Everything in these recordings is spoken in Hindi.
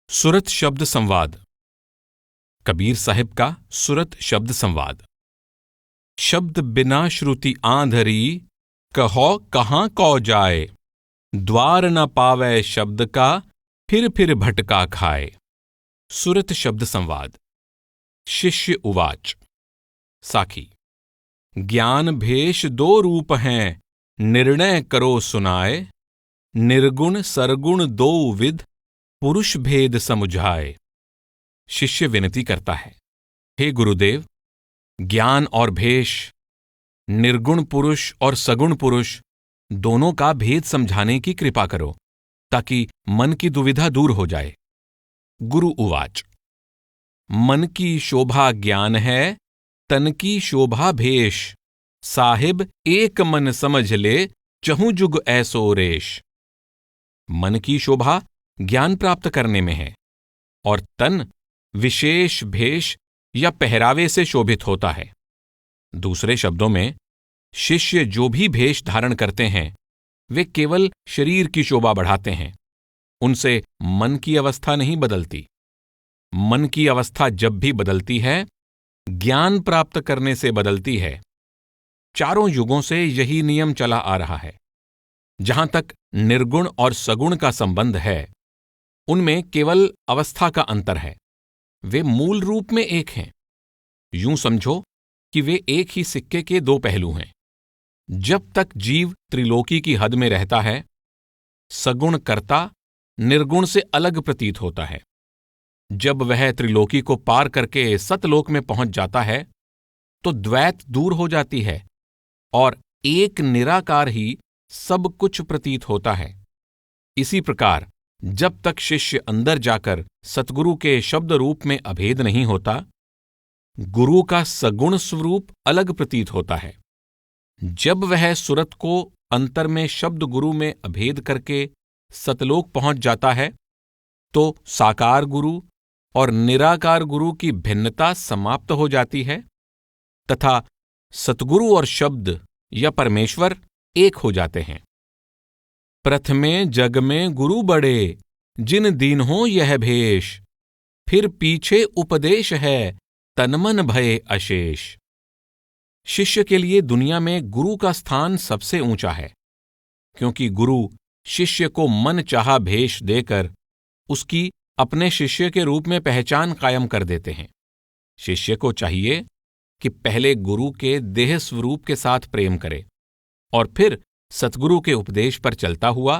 सुरत शब्द संवाद। कबीर साहिब का सुरत शब्द संवाद। शब्द बिना श्रुति आंधरी, कहो कहाँ कौ जाए। द्वार न पावै शब्द का, फिर भटका खाए। सुरत शब्द संवाद। शिष्य उवाच। साखी। ज्ञान भेष दो रूप हैं, निर्णय करो सुनाए। निर्गुण सरगुण दो विध, पुरुष भेद समुझाए। शिष्य विनती करता है, हे गुरुदेव, ज्ञान और भेष, निर्गुण पुरुष और सगुण पुरुष दोनों का भेद समझाने की कृपा करो, ताकि मन की दुविधा दूर हो जाए। गुरु उवाच। मन की शोभा ज्ञान है, तन की शोभा भेष। साहिब एक मन समझ ले, चहुं जुग ऐसो रेश। मन की शोभा ज्ञान प्राप्त करने में है, और तन विशेष भेष या पहरावे से शोभित होता है। दूसरे शब्दों में, शिष्य जो भी भेष धारण करते हैं वे केवल शरीर की शोभा बढ़ाते हैं, उनसे मन की अवस्था नहीं बदलती। मन की अवस्था जब भी बदलती है, ज्ञान प्राप्त करने से बदलती है। चारों युगों से यही नियम चला आ रहा है। जहां तक निर्गुण और सगुण का संबंध है, उनमें केवल अवस्था का अंतर है। वे मूल रूप में एक हैं। यूं समझो कि वे एक ही सिक्के के दो पहलू हैं। जब तक जीव त्रिलोकी की हद में रहता है, सगुण कर्ता निर्गुण से अलग प्रतीत होता है। जब वह त्रिलोकी को पार करके सतलोक में पहुंच जाता है, तो द्वैत दूर हो जाती है और एक निराकार ही सब कुछ प्रतीत होता है। इसी प्रकार जब तक शिष्य अंदर जाकर सतगुरु के शब्द रूप में अभेद नहीं होता, गुरु का सगुण स्वरूप अलग प्रतीत होता है। जब वह सुरत को अंतर में शब्द गुरु में अभेद करके सतलोक पहुंच जाता है, तो साकार गुरु और निराकार गुरु की भिन्नता समाप्त हो जाती है तथा सतगुरु और शब्द या परमेश्वर एक हो जाते हैं। प्रथमे जग में गुरु बड़े, जिन दीन्हों यह भेष। फिर पीछे उपदेश है, तनमन भये अशेष। शिष्य के लिए दुनिया में गुरु का स्थान सबसे ऊंचा है, क्योंकि गुरु शिष्य को मन चाहा भेष देकर उसकी अपने शिष्य के रूप में पहचान कायम कर देते हैं। शिष्य को चाहिए कि पहले गुरु के देह स्वरूप के साथ प्रेम करे और फिर सतगुरु के उपदेश पर चलता हुआ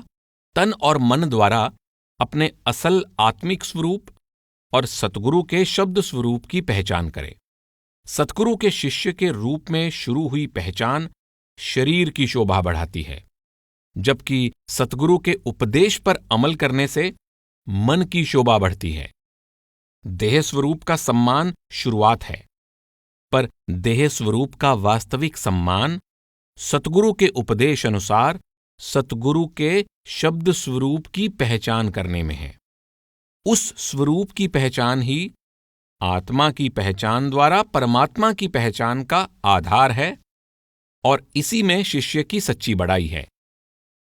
तन और मन द्वारा अपने असल आत्मिक स्वरूप और सतगुरु के शब्द स्वरूप की पहचान करे। सतगुरु के शिष्य के रूप में शुरू हुई पहचान शरीर की शोभा बढ़ाती है, जबकि सतगुरु के उपदेश पर अमल करने से मन की शोभा बढ़ती है। देह स्वरूप का सम्मान शुरुआत है, पर देह स्वरूप का वास्तविक सम्मान सतगुरु के उपदेश अनुसार सतगुरु के शब्द स्वरूप की पहचान करने में है। उस स्वरूप की पहचान ही आत्मा की पहचान द्वारा परमात्मा की पहचान का आधार है, और इसी में शिष्य की सच्ची बड़ाई है।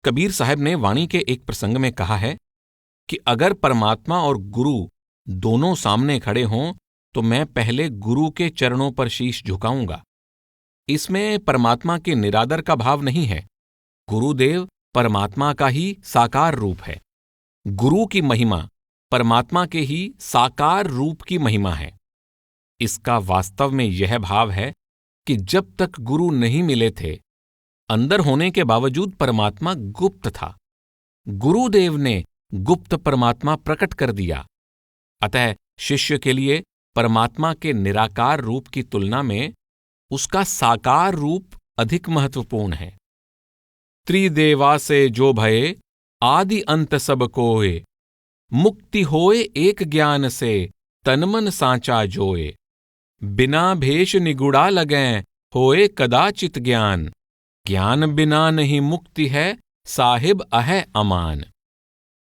कबीर साहब ने वाणी के एक प्रसंग में कहा है कि अगर परमात्मा और गुरु दोनों सामने खड़े हों तो मैं पहले गुरु के चरणों पर शीश झुकाऊंगा। इसमें परमात्मा के निरादर का भाव नहीं है। गुरुदेव परमात्मा का ही साकार रूप है। गुरु की महिमा परमात्मा के ही साकार रूप की महिमा है। इसका वास्तव में यह भाव है कि जब तक गुरु नहीं मिले थे, अंदर होने के बावजूद परमात्मा गुप्त था। गुरुदेव ने गुप्त परमात्मा प्रकट कर दिया। अतः शिष्य के लिए परमात्मा के निराकार रूप की तुलना में उसका साकार रूप अधिक महत्वपूर्ण है। त्रिदेवा से जो भये, आदि अंत सब कोय। मुक्ति होए एक ज्ञान से, तनमन सांचा जोए। बिना भेष निगुड़ा लगें, होए कदाचित ज्ञान। ज्ञान बिना नहीं मुक्ति है, साहिब अहै अमान।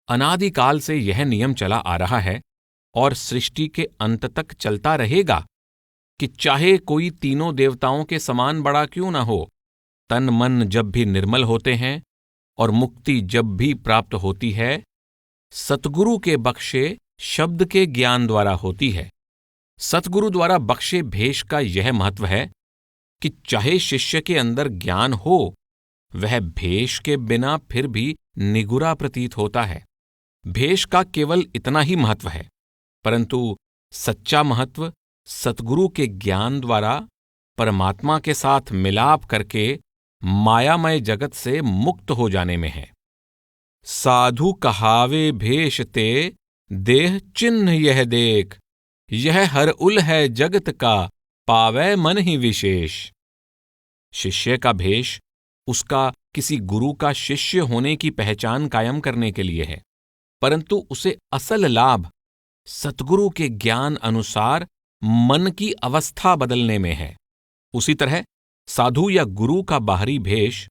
अनादिकाल से यह नियम चला आ रहा है और सृष्टि के अंत तक चलता रहेगा कि चाहे कोई तीनों देवताओं के समान बड़ा क्यों न हो, तन मन जब भी निर्मल होते हैं और मुक्ति जब भी प्राप्त होती है, सतगुरु के बख्शे शब्द के ज्ञान द्वारा होती है। सतगुरु द्वारा बख्शे भेष का यह महत्व है कि चाहे शिष्य के अंदर ज्ञान हो, वह भेष के बिना फिर भी निगुरा प्रतीत होता है। भेष का केवल इतना ही महत्व है, परंतु सच्चा महत्व सतगुरु के ज्ञान द्वारा परमात्मा के साथ मिलाप करके मायामय जगत से मुक्त हो जाने में है। साधु कहावे भेष ते, देह चिन्ह यह देख, यह हर उल है जगत का, पावै मन ही विशेष। शिष्य का भेष उसका किसी गुरु का शिष्य होने की पहचान कायम करने के लिए है, परंतु उसे असल लाभ सतगुरु के ज्ञान अनुसार मन की अवस्था बदलने में है। उसी तरह साधु या गुरु का बाहरी भेष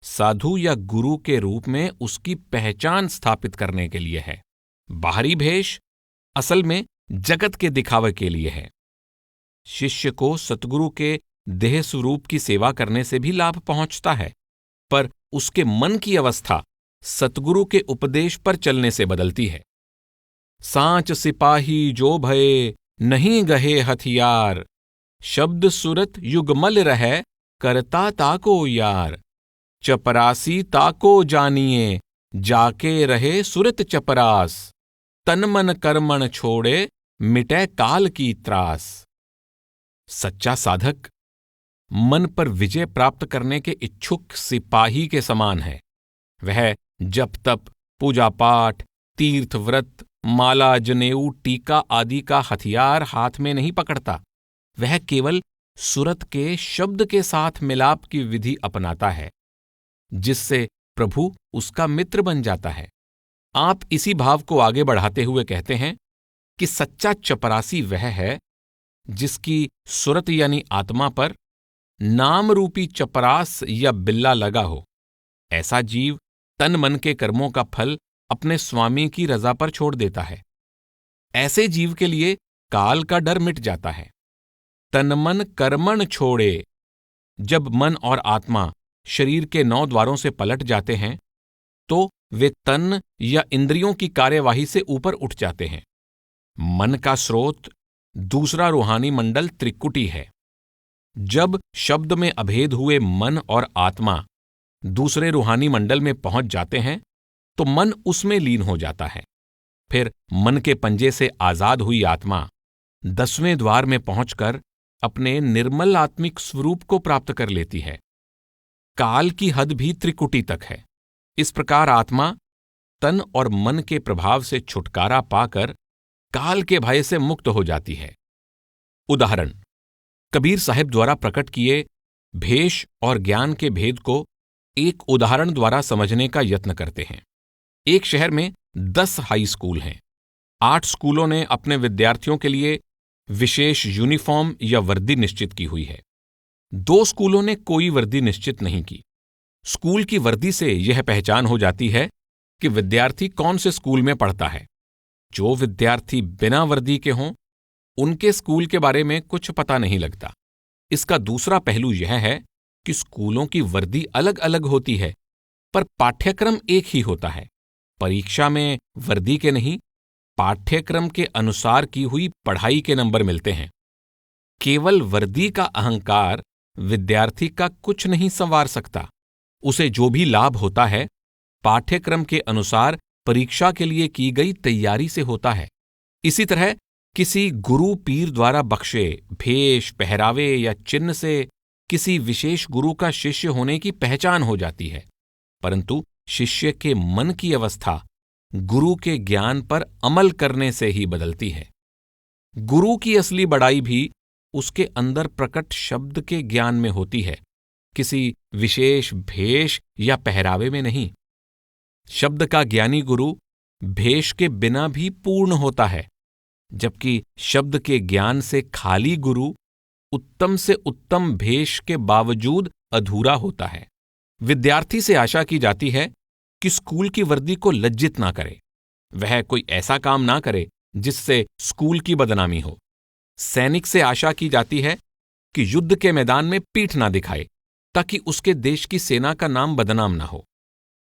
साधु या गुरु के रूप में उसकी पहचान स्थापित करने के लिए है। बाहरी भेष असल में जगत के दिखावे के लिए है। शिष्य को सतगुरु के देह स्वरूप की सेवा करने से भी लाभ पहुंचता है, पर उसके मन की अवस्था सतगुरु के उपदेश पर चलने से बदलती है। सांच सिपाही जो भये, नहीं गहे हथियार, शब्द सुरत युगमल रहे, करता ताको यार। चपरासी ताको जानिए, जाके रहे सुरत चपरास, तन मन कर्मण छोड़े, मिटे काल की त्रास। सच्चा साधक मन पर विजय प्राप्त करने के इच्छुक सिपाही के समान है। वह जप तप, पूजा पाठ, तीर्थ व्रत, माला, जनेऊ, टीका आदि का हथियार हाथ में नहीं पकड़ता। वह केवल सुरत के शब्द के साथ मिलाप की विधि अपनाता है, जिससे प्रभु उसका मित्र बन जाता है। आप इसी भाव को आगे बढ़ाते हुए कहते हैं कि सच्चा चपरासी वह है जिसकी सुरत यानी आत्मा पर नाम रूपी चपरास या बिल्ला लगा हो। ऐसा जीव तन मन के कर्मों का फल अपने स्वामी की रजा पर छोड़ देता है। ऐसे जीव के लिए काल का डर मिट जाता है। तन मन कर्मण छोड़े, जब मन और आत्मा शरीर के 9 द्वारों से पलट जाते हैं तो वे तन या इंद्रियों की कार्यवाही से ऊपर उठ जाते हैं। मन का स्रोत दूसरा रूहानी मंडल त्रिकुटी है। जब शब्द में अभेद हुए मन और आत्मा दूसरे रूहानी मंडल में पहुंच जाते हैं तो मन उसमें लीन हो जाता है। फिर मन के पंजे से आजाद हुई आत्मा 10वें द्वार में पहुंचकर अपने निर्मल आत्मिक स्वरूप को प्राप्त कर लेती है। काल की हद भी त्रिकुटी तक है। इस प्रकार आत्मा तन और मन के प्रभाव से छुटकारा पाकर काल के भय से मुक्त हो जाती है। उदाहरण, कबीर साहिब द्वारा प्रकट किए भेष और ज्ञान के भेद को एक उदाहरण द्वारा समझने का यत्न करते हैं। एक शहर में 10 हाई स्कूल हैं। 8 स्कूलों ने अपने विद्यार्थियों के लिए विशेष यूनिफॉर्म या वर्दी निश्चित की हुई है। 2 स्कूलों ने कोई वर्दी निश्चित नहीं की। स्कूल की वर्दी से यह पहचान हो जाती है कि विद्यार्थी कौन से स्कूल में पढ़ता है। जो विद्यार्थी बिना वर्दी के हों, उनके स्कूल के बारे में कुछ पता नहीं लगता। इसका दूसरा पहलू यह है कि स्कूलों की वर्दी अलग अलग होती है, पर पाठ्यक्रम एक ही होता है। परीक्षा में वर्दी के नहीं, पाठ्यक्रम के अनुसार की हुई पढ़ाई के नंबर मिलते हैं। केवल वर्दी का अहंकार विद्यार्थी का कुछ नहीं संवार सकता। उसे जो भी लाभ होता है, पाठ्यक्रम के अनुसार परीक्षा के लिए की गई तैयारी से होता है। इसी तरह किसी गुरु पीर द्वारा बख्शे भेष, पहरावे या चिन्ह से किसी विशेष गुरु का शिष्य होने की पहचान हो जाती है, परंतु शिष्य के मन की अवस्था गुरु के ज्ञान पर अमल करने से ही बदलती है। गुरु की असली बड़ाई भी उसके अंदर प्रकट शब्द के ज्ञान में होती है, किसी विशेष भेष या पहरावे में नहीं। शब्द का ज्ञानी गुरु भेष के बिना भी पूर्ण होता है, जबकि शब्द के ज्ञान से खाली गुरु उत्तम से उत्तम भेष के बावजूद अधूरा होता है। विद्यार्थी से आशा की जाती है कि स्कूल की वर्दी को लज्जित ना करे। वह कोई ऐसा काम ना करे जिससे स्कूल की बदनामी हो। सैनिक से आशा की जाती है कि युद्ध के मैदान में पीठ ना दिखाए, ताकि उसके देश की सेना का नाम बदनाम ना हो।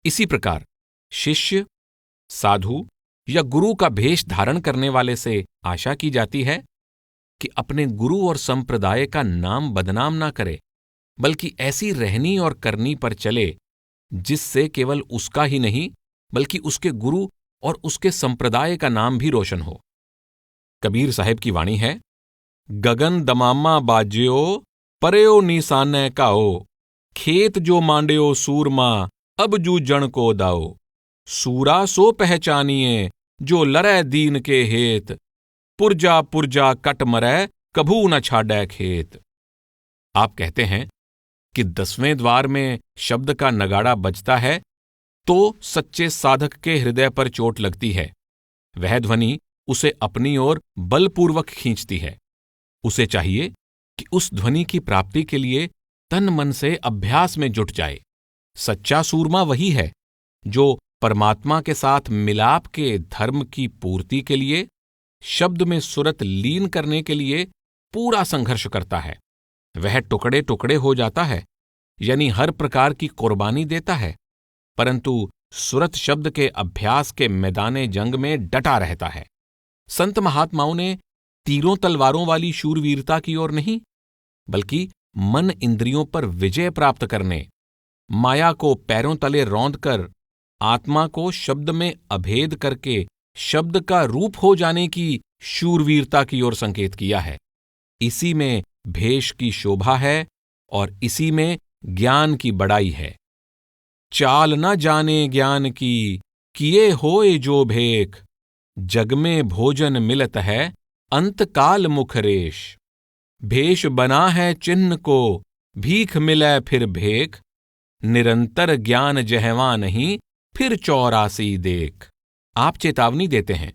इसी प्रकार शिष्य, साधु या गुरु का भेष धारण करने वाले से आशा की जाती है कि अपने गुरु और संप्रदाय का नाम बदनाम ना करे, बल्कि ऐसी रहनी और करनी पर चले जिससे केवल उसका ही नहीं बल्कि उसके गुरु और उसके संप्रदाय का नाम भी रोशन हो। कबीर साहिब की वाणी है, गगन दमामा बाज्यो परयो निशाने काओ, खेत जो मांड्यो सूरमा अब जू जण को दाओ, सूरा सो पहचानिए जो लरै दीन के हेत, पुरजा पुरजा कट मरै कभू न छाड़ै खेत। आप कहते हैं कि 10वें द्वार में शब्द का नगाड़ा बजता है तो सच्चे साधक के हृदय पर चोट लगती है। वह ध्वनि उसे अपनी ओर बलपूर्वक खींचती है। उसे चाहिए कि उस ध्वनि की प्राप्ति के लिए तन मन से अभ्यास में जुट जाए। सच्चा सूरमा वही है जो परमात्मा के साथ मिलाप के धर्म की पूर्ति के लिए शब्द में सुरत लीन करने के लिए पूरा संघर्ष करता है। वह टुकड़े टुकड़े हो जाता है, यानी हर प्रकार की कुर्बानी देता है, परंतु सुरत शब्द के अभ्यास के मैदाने जंग में डटा रहता है। संत महात्माओं ने तीरों तलवारों वाली शूरवीरता की ओर नहीं, बल्कि मन इंद्रियों पर विजय प्राप्त करने, माया को पैरों तले रौंद कर आत्मा को शब्द में अभेद करके शब्द का रूप हो जाने की शूरवीरता की ओर संकेत किया है। इसी में भेष की शोभा है और इसी में ज्ञान की बड़ाई है। चाल न जाने ज्ञान की किए होए जो भेख, जग में भोजन मिलत है अंतकाल मुखरेश, भेष बना है चिन्ह को भीख मिलै फिर भेख, निरंतर ज्ञान जहवा नहीं फिर 84 देख। आप चेतावनी देते हैं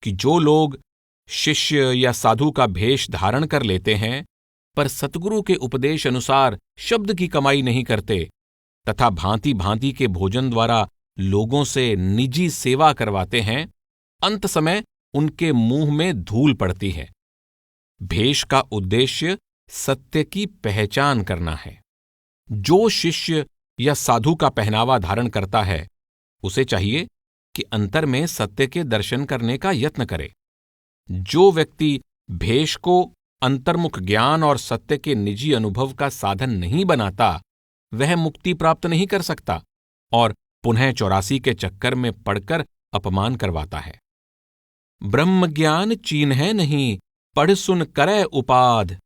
कि जो लोग शिष्य या साधु का भेष धारण कर लेते हैं पर सतगुरु के उपदेश अनुसार शब्द की कमाई नहीं करते तथा भांति भांति के भोजन द्वारा लोगों से निजी सेवा करवाते हैं, अंत समय उनके मुंह में धूल पड़ती है। भेष का उद्देश्य सत्य की पहचान करना है। जो शिष्य या साधु का पहनावा धारण करता है उसे चाहिए कि अंतर में सत्य के दर्शन करने का यत्न करे। जो व्यक्ति भेष को अंतर्मुख ज्ञान और सत्य के निजी अनुभव का साधन नहीं बनाता वह मुक्ति प्राप्त नहीं कर सकता और पुनः 84 के चक्कर में पड़कर अपमान करवाता है। ब्रह्म ज्ञान चीन्ह नहीं पढ़ सुन करै उपाध,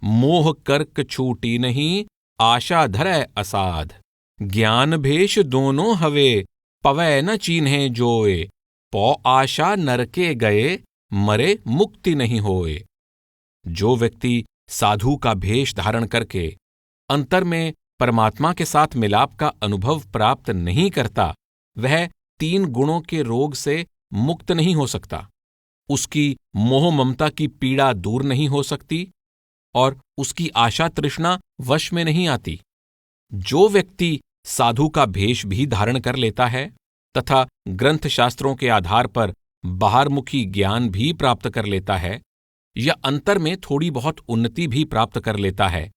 मोह कर्क छूटी नहीं आशा धरै असाध, ज्ञान भेष दोनों हवे पवै न चीन्हे जोए, पौ आशा नरके गए मरे मुक्ति नहीं होए। जो व्यक्ति साधु का भेष धारण करके अंतर में परमात्मा के साथ मिलाप का अनुभव प्राप्त नहीं करता वह 3 गुणों के रोग से मुक्त नहीं हो सकता। उसकी मोह ममता की पीड़ा दूर नहीं हो सकती और उसकी आशा तृष्णा वश में नहीं आती। जो व्यक्ति साधु का भेष भी धारण कर लेता है तथा ग्रंथ शास्त्रों के आधार पर बाहरमुखी ज्ञान भी प्राप्त कर लेता है या अंतर में थोड़ी बहुत उन्नति भी प्राप्त कर लेता है,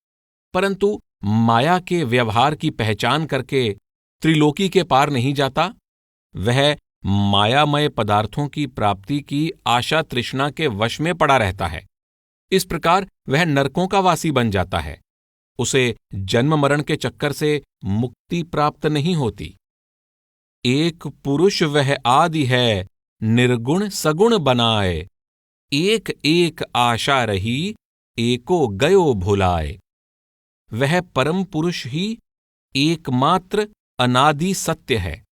परंतु माया के व्यवहार की पहचान करके त्रिलोकी के पार नहीं जाता, वह मायामय पदार्थों की प्राप्ति की आशा तृष्णा के वश में पड़ा रहता है। इस प्रकार वह नरकों का वासी बन जाता है। उसे जन्म मरण के चक्कर से मुक्ति प्राप्त नहीं होती। एक पुरुष वह आदि है निर्गुण सगुण बनाए, एक एक आशा रही एको गयो भुलाए। वह परम पुरुष ही एकमात्र अनादि सत्य है,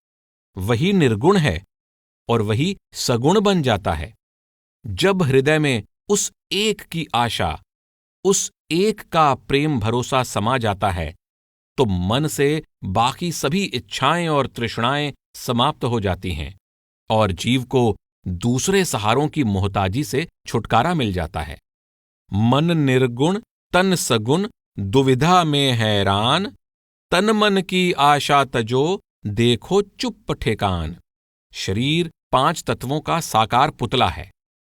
वही निर्गुण है और वही सगुण बन जाता है। जब हृदय में उस एक की आशा, उस एक का प्रेम भरोसा समा जाता है तो मन से बाकी सभी इच्छाएं और तृष्णाएं समाप्त हो जाती हैं और जीव को दूसरे सहारों की मोहताजी से छुटकारा मिल जाता है। मन निर्गुण तन सगुण दुविधा में हैरान, तन मन की आशा तजो देखो चुप ठेकान। शरीर 5 तत्वों का साकार पुतला है।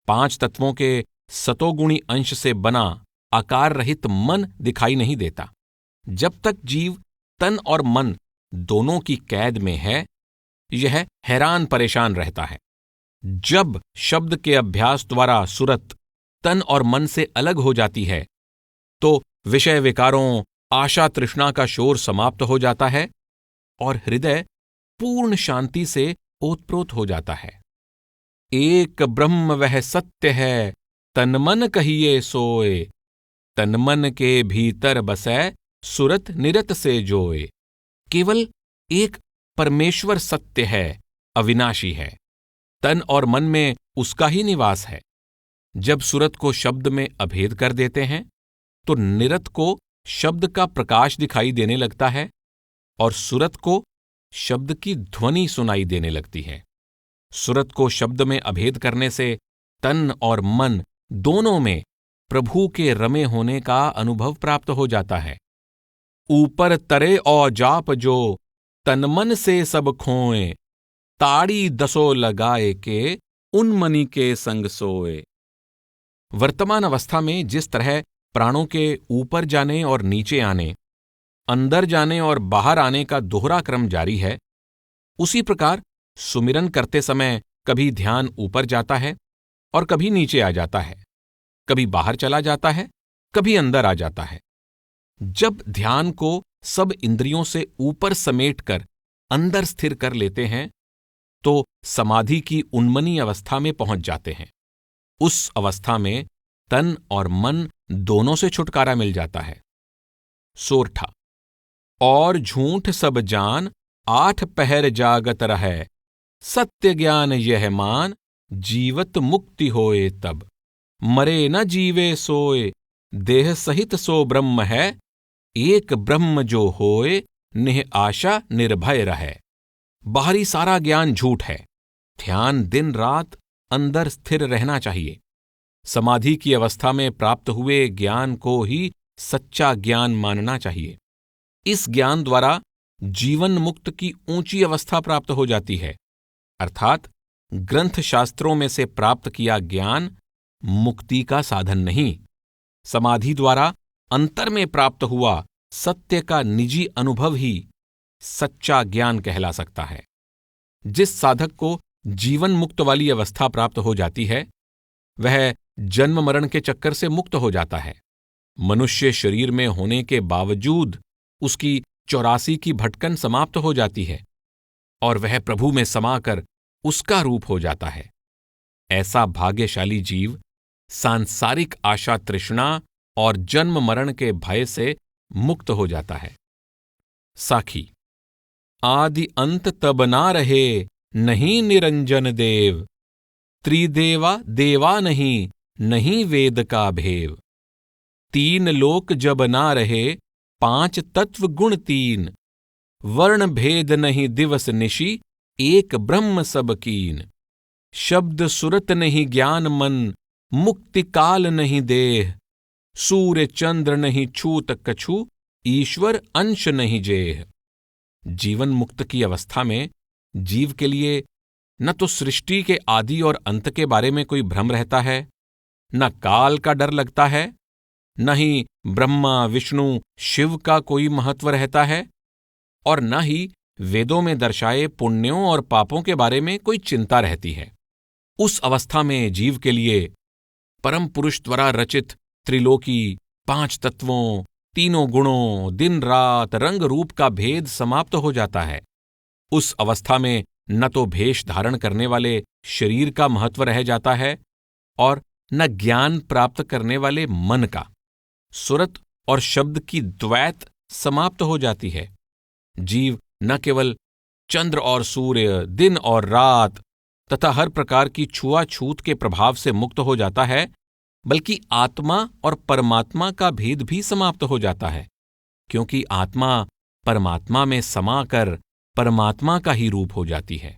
5 तत्वों के सतोगुणी अंश से बना आकार रहित मन दिखाई नहीं देता। जब तक जीव तन और मन दोनों की कैद में है यह हैरान परेशान रहता है। जब शब्द के अभ्यास द्वारा सुरत तन और मन से अलग हो जाती है तो विषय विकारों, आशा तृष्णा का शोर समाप्त हो जाता है और हृदय पूर्ण शांति से ओतप्रोत हो जाता है। एक ब्रह्म वह सत्य है, तन मन कहिए सोए, तन मन के भीतर बसै, सुरत निरत से जोए। केवल एक परमेश्वर सत्य है, अविनाशी है। तन और मन में उसका ही निवास है। जब सुरत को शब्द में अभेद कर देते हैं तो निरत को शब्द का प्रकाश दिखाई देने लगता है और सुरत को शब्द की ध्वनि सुनाई देने लगती है। सुरत को शब्द में अभेद करने से तन और मन दोनों में प्रभु के रमे होने का अनुभव प्राप्त हो जाता है। ऊपर तरे औ जाप जो, तन मन से सब खोए, ताड़ी दसो लगाए के, उन मनि के संग सोए। वर्तमान अवस्था में जिस तरह प्राणों के ऊपर जाने और नीचे आने, अंदर जाने और बाहर आने का दोहरा क्रम जारी है, उसी प्रकार सुमिरन करते समय कभी ध्यान ऊपर जाता है और कभी नीचे आ जाता है, कभी बाहर चला जाता है, कभी अंदर आ जाता है। जब ध्यान को सब इंद्रियों से ऊपर समेटकर अंदर स्थिर कर लेते हैं तो समाधि की उन्मनी अवस्था में पहुंच जाते हैं। उस अवस्था में तन और मन दोनों से छुटकारा मिल जाता है। सोरठा। और झूठ सब जान, 8 पहर जागत रहे, सत्य ज्ञान यह मान, जीवत मुक्ति होए तब। मरे न जीवे सोए, देह सहित सो ब्रह्म है, एक ब्रह्म जो होए, निह आशा निर्भय रहे। बाहरी सारा ज्ञान झूठ है। ध्यान दिन रात अंदर स्थिर रहना चाहिए। समाधि की अवस्था में प्राप्त हुए ज्ञान को ही सच्चा ज्ञान मानना चाहिए। इस ज्ञान द्वारा जीवन मुक्त की ऊंची अवस्था प्राप्त हो जाती है, अर्थात ग्रंथ शास्त्रों में से प्राप्त किया ज्ञान मुक्ति का साधन नहीं, समाधि द्वारा अंतर में प्राप्त हुआ सत्य का निजी अनुभव ही सच्चा ज्ञान कहला सकता है। जिस साधक को जीवन मुक्त वाली अवस्था प्राप्त हो जाती है वह जन्म मरण के चक्कर से मुक्त हो जाता है। मनुष्य शरीर में होने के बावजूद उसकी 84 की भटकन समाप्त हो जाती है और वह प्रभु में समाकर उसका रूप हो जाता है। ऐसा भाग्यशाली जीव सांसारिक आशा तृष्णा और जन्म मरण के भय से मुक्त हो जाता है। साखी। आदि अंत तब ना रहे, नहीं निरंजन देव, त्रिदेवा देवा नहीं, नहीं वेद का भेव। 3 लोक जब ना रहे, 5 तत्व गुण 3, वर्ण भेद नहीं दिवस निशि, एक ब्रह्म सब कीन। शब्द सुरत नहीं ज्ञान मन, मुक्ति काल नहीं देह, सूर्य चंद्र नहीं छूत कछु, ईश्वर अंश नहीं जेह। जीवन मुक्त की अवस्था में जीव के लिए न तो सृष्टि के आदि और अंत के बारे में कोई भ्रम रहता है, न काल का डर लगता है, न ही ब्रह्मा विष्णु शिव का कोई महत्व रहता है और न ही वेदों में दर्शाए पुण्यों और पापों के बारे में कोई चिंता रहती है। उस अवस्था में जीव के लिए परम पुरुष द्वारा रचित त्रिलोकी, 5 तत्वों, 3 गुणों, दिन रात रंग रूप का भेद समाप्त हो जाता है। उस अवस्था में न तो भेष धारण करने वाले शरीर का महत्व रह जाता है और न ज्ञान प्राप्त करने वाले मन का। सुरत और शब्द की द्वैत समाप्त हो जाती है। जीव न केवल चंद्र और सूर्य, दिन और रात तथा हर प्रकार की छुआछूत के प्रभाव से मुक्त हो जाता है, बल्कि आत्मा और परमात्मा का भेद भी समाप्त हो जाता है, क्योंकि आत्मा परमात्मा में समाकर परमात्मा का ही रूप हो जाती है।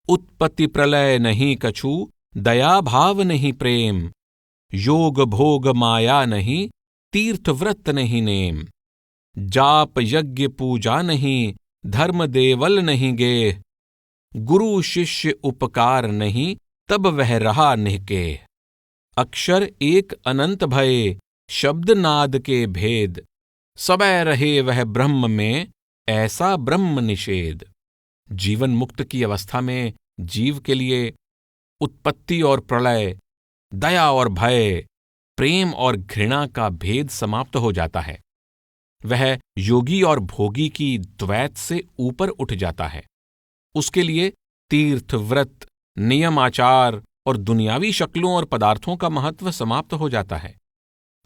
उत्पत्ति प्रलय नहीं कछु, दया भाव नहीं प्रेम, योग भोग माया नहीं, तीर्थ व्रत नहीं नेम। जाप यज्ञ पूजा नहीं, धर्म देवल नहीं गेह, गुरु शिष्य उपकार नहीं, तब वह रहा निहके। अक्षर एक अनंत भये, शब्द नाद के भेद, सबे रहे वह ब्रह्म में, ऐसा ब्रह्म निषेध। जीवन मुक्त की अवस्था में जीव के लिए उत्पत्ति और प्रलय, दया और भय, प्रेम और घृणा का भेद समाप्त हो जाता है। वह योगी और भोगी की द्वैत से ऊपर उठ जाता है। उसके लिए तीर्थ, व्रत, नियम, आचार और दुनियावी शक्लों और पदार्थों का महत्व समाप्त हो जाता है।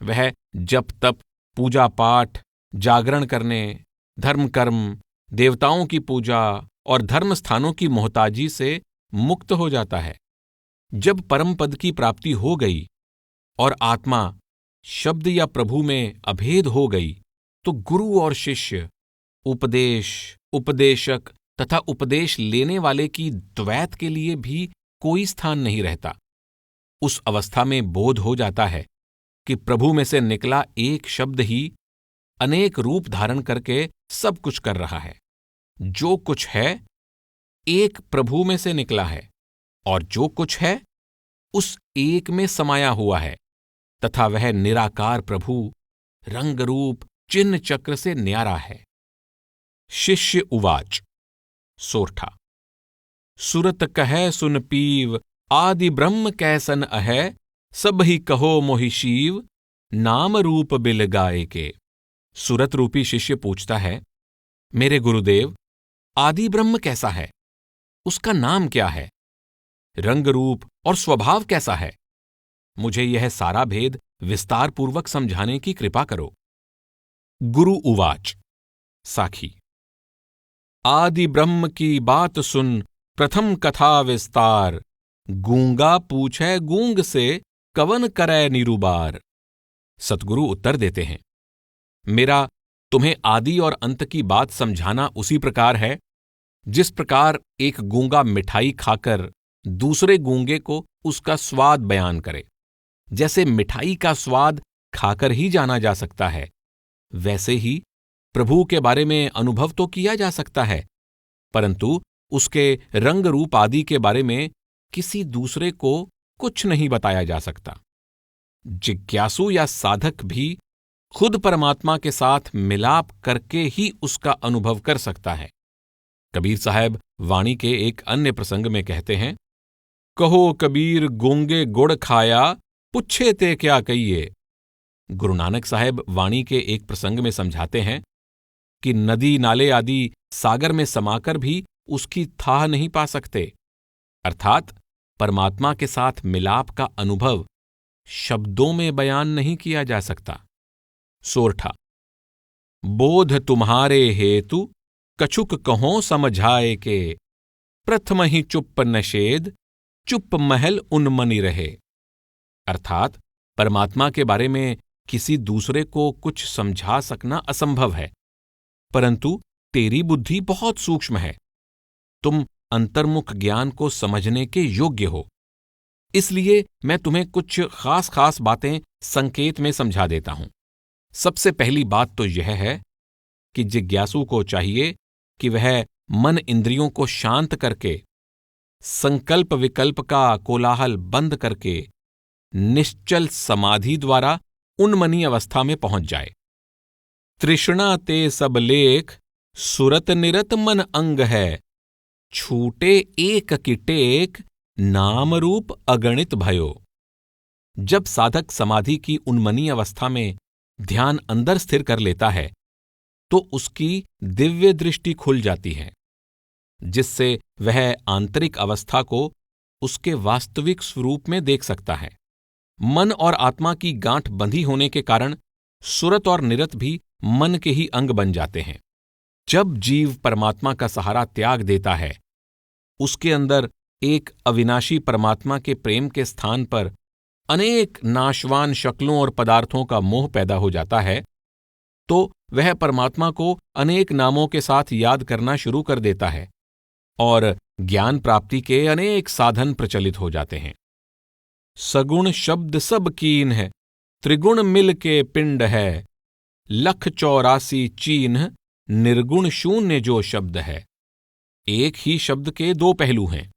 वह जप तप, पूजा पाठ, जागरण करने, धर्म कर्म, देवताओं की पूजा और धर्म स्थानों की मोहताजी से मुक्त हो जाता है। जब परम पद की प्राप्ति हो गई और आत्मा शब्द या प्रभु में अभेद हो गई, तो गुरु और शिष्य, उपदेश, उपदेशक तथा उपदेश लेने वाले की द्वैत के लिए भी कोई स्थान नहीं रहता। उस अवस्था में बोध हो जाता है कि प्रभु में से निकला एक शब्द ही अनेक रूप धारण करके सब कुछ कर रहा है। जो कुछ है एक प्रभु में से निकला है और जो कुछ है उस एक में समाया हुआ है, तथा वह निराकार प्रभु रंग रूप चिन्ह चक्र से न्यारा है। शिष्य उवाच। सोरठा। सुरत कहे सुन पीव, आदि ब्रह्म कैसन अहै, सब ही कहो मोहि शिव, नाम रूप बिल गाए के। सुरत रूपी शिष्य पूछता है, मेरे गुरुदेव, आदि ब्रह्म कैसा है? उसका नाम क्या है? रंग रूप और स्वभाव कैसा है? मुझे यह सारा भेद विस्तार पूर्वक समझाने की कृपा करो। गुरु उवाच। साखी। आदि ब्रह्म की बात सुन, प्रथम कथा विस्तार, गूंगा पूछे गूंग से, कवन करे निरुबार। सतगुरु उत्तर देते हैं, मेरा तुम्हें आदि और अंत की बात समझाना उसी प्रकार है जिस प्रकार एक गूंगा मिठाई खाकर दूसरे गूंगे को उसका स्वाद बयान करे। जैसे मिठाई का स्वाद खाकर ही जाना जा सकता है, वैसे ही प्रभु के बारे में अनुभव तो किया जा सकता है, परंतु उसके रंग रूप आदि के बारे में किसी दूसरे को कुछ नहीं बताया जा सकता। जिज्ञासु या साधक भी खुद परमात्मा के साथ मिलाप करके ही उसका अनुभव कर सकता है। कबीर साहब वाणी के एक अन्य प्रसंग में कहते हैं, कहो कबीर गूंगे गुड़ खाया, पुछे ते क्या कहिए। गुरु नानक साहब वाणी के एक प्रसंग में समझाते हैं कि नदी नाले आदि सागर में समाकर भी उसकी थाह नहीं पा सकते, अर्थात परमात्मा के साथ मिलाप का अनुभव शब्दों में बयान नहीं किया जा सकता। सोरठा। बोध तुम्हारे हेतु, कछुक कहो समझाए के, प्रथम ही चुप नशेद, चुप महल उन्मनी रहे। अर्थात परमात्मा के बारे में किसी दूसरे को कुछ समझा सकना असंभव है, परंतु तेरी बुद्धि बहुत सूक्ष्म है, तुम अंतर्मुख ज्ञान को समझने के योग्य हो, इसलिए मैं तुम्हें कुछ खास खास बातें संकेत में समझा देता हूं। सबसे पहली बात तो यह है कि जिज्ञासु को चाहिए कि वह मन इंद्रियों को शांत करके, संकल्प विकल्प का कोलाहल बंद करके निश्चल समाधि द्वारा उन्मनी अवस्था में पहुंच जाए। तृष्णा ते सब लेख, सुरत निरत मन अंग है, छूटे एक की टेक, नाम रूप अगणित भयो। जब साधक समाधि की उन्मनी अवस्था में ध्यान अंदर स्थिर कर लेता है तो उसकी दिव्य दृष्टि खुल जाती है, जिससे वह आंतरिक अवस्था को उसके वास्तविक स्वरूप में देख सकता है। मन और आत्मा की गांठ बंधी होने के कारण सुरत और निरत भी मन के ही अंग बन जाते हैं। जब जीव परमात्मा का सहारा त्याग देता है, उसके अंदर एक अविनाशी परमात्मा के प्रेम के स्थान पर अनेक नाशवान शक्लों और पदार्थों का मोह पैदा हो जाता है, तो वह परमात्मा को अनेक नामों के साथ याद करना शुरू कर देता है और ज्ञान प्राप्ति के अनेक साधन प्रचलित हो जाते हैं। सगुण शब्द सब कीन है, त्रिगुण मिल के पिंड है, 184 चिन्ह, निर्गुण शून्य जो शब्द है। एक ही शब्द के दो पहलू हैं।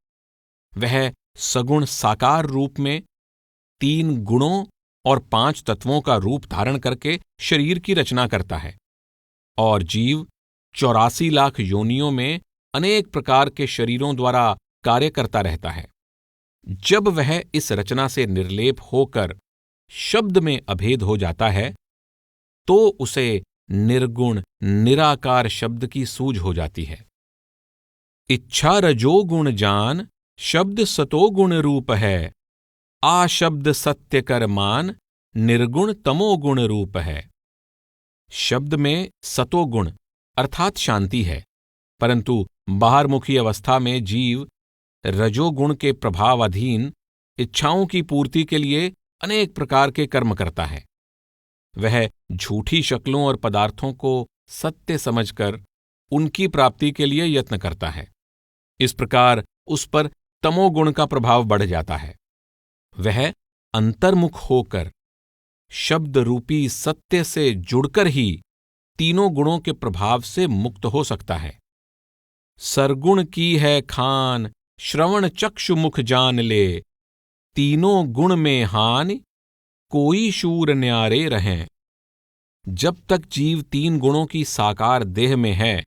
वह सगुण साकार रूप में 3 गुणों और 5 तत्वों का रूप धारण करके शरीर की रचना करता है, और जीव 84 लाख योनियों में अनेक प्रकार के शरीरों द्वारा कार्य करता रहता है। जब वह इस रचना से निर्लेप होकर शब्द में अभेद हो जाता है तो उसे निर्गुण निराकार शब्द की सूझ हो जाती है। इच्छा रजोगुण जान शब्द सतोगुण रूप है, आ शब्द सत्य कर मान निर्गुण तमोगुण रूप है। शब्द में सतोगुण अर्थात शांति है, परंतु बाहरमुखी अवस्था में जीव रजोगुण के प्रभावाधीन इच्छाओं की पूर्ति के लिए अनेक प्रकार के कर्म करता है। वह झूठी शक्लों और पदार्थों को सत्य समझकर उनकी प्राप्ति के लिए यत्न करता है। इस प्रकार उस पर तमोगुण का प्रभाव बढ़ जाता है। वह अंतर्मुख होकर शब्द रूपी सत्य से जुड़कर ही तीनों गुणों के प्रभाव से मुक्त हो सकता है। सरगुण की है खान श्रवण चक्षु मुख जान ले, तीनों गुण में हानि कोई शूर न्यारे रहें। जब तक जीव तीन गुणों की साकार देह में है,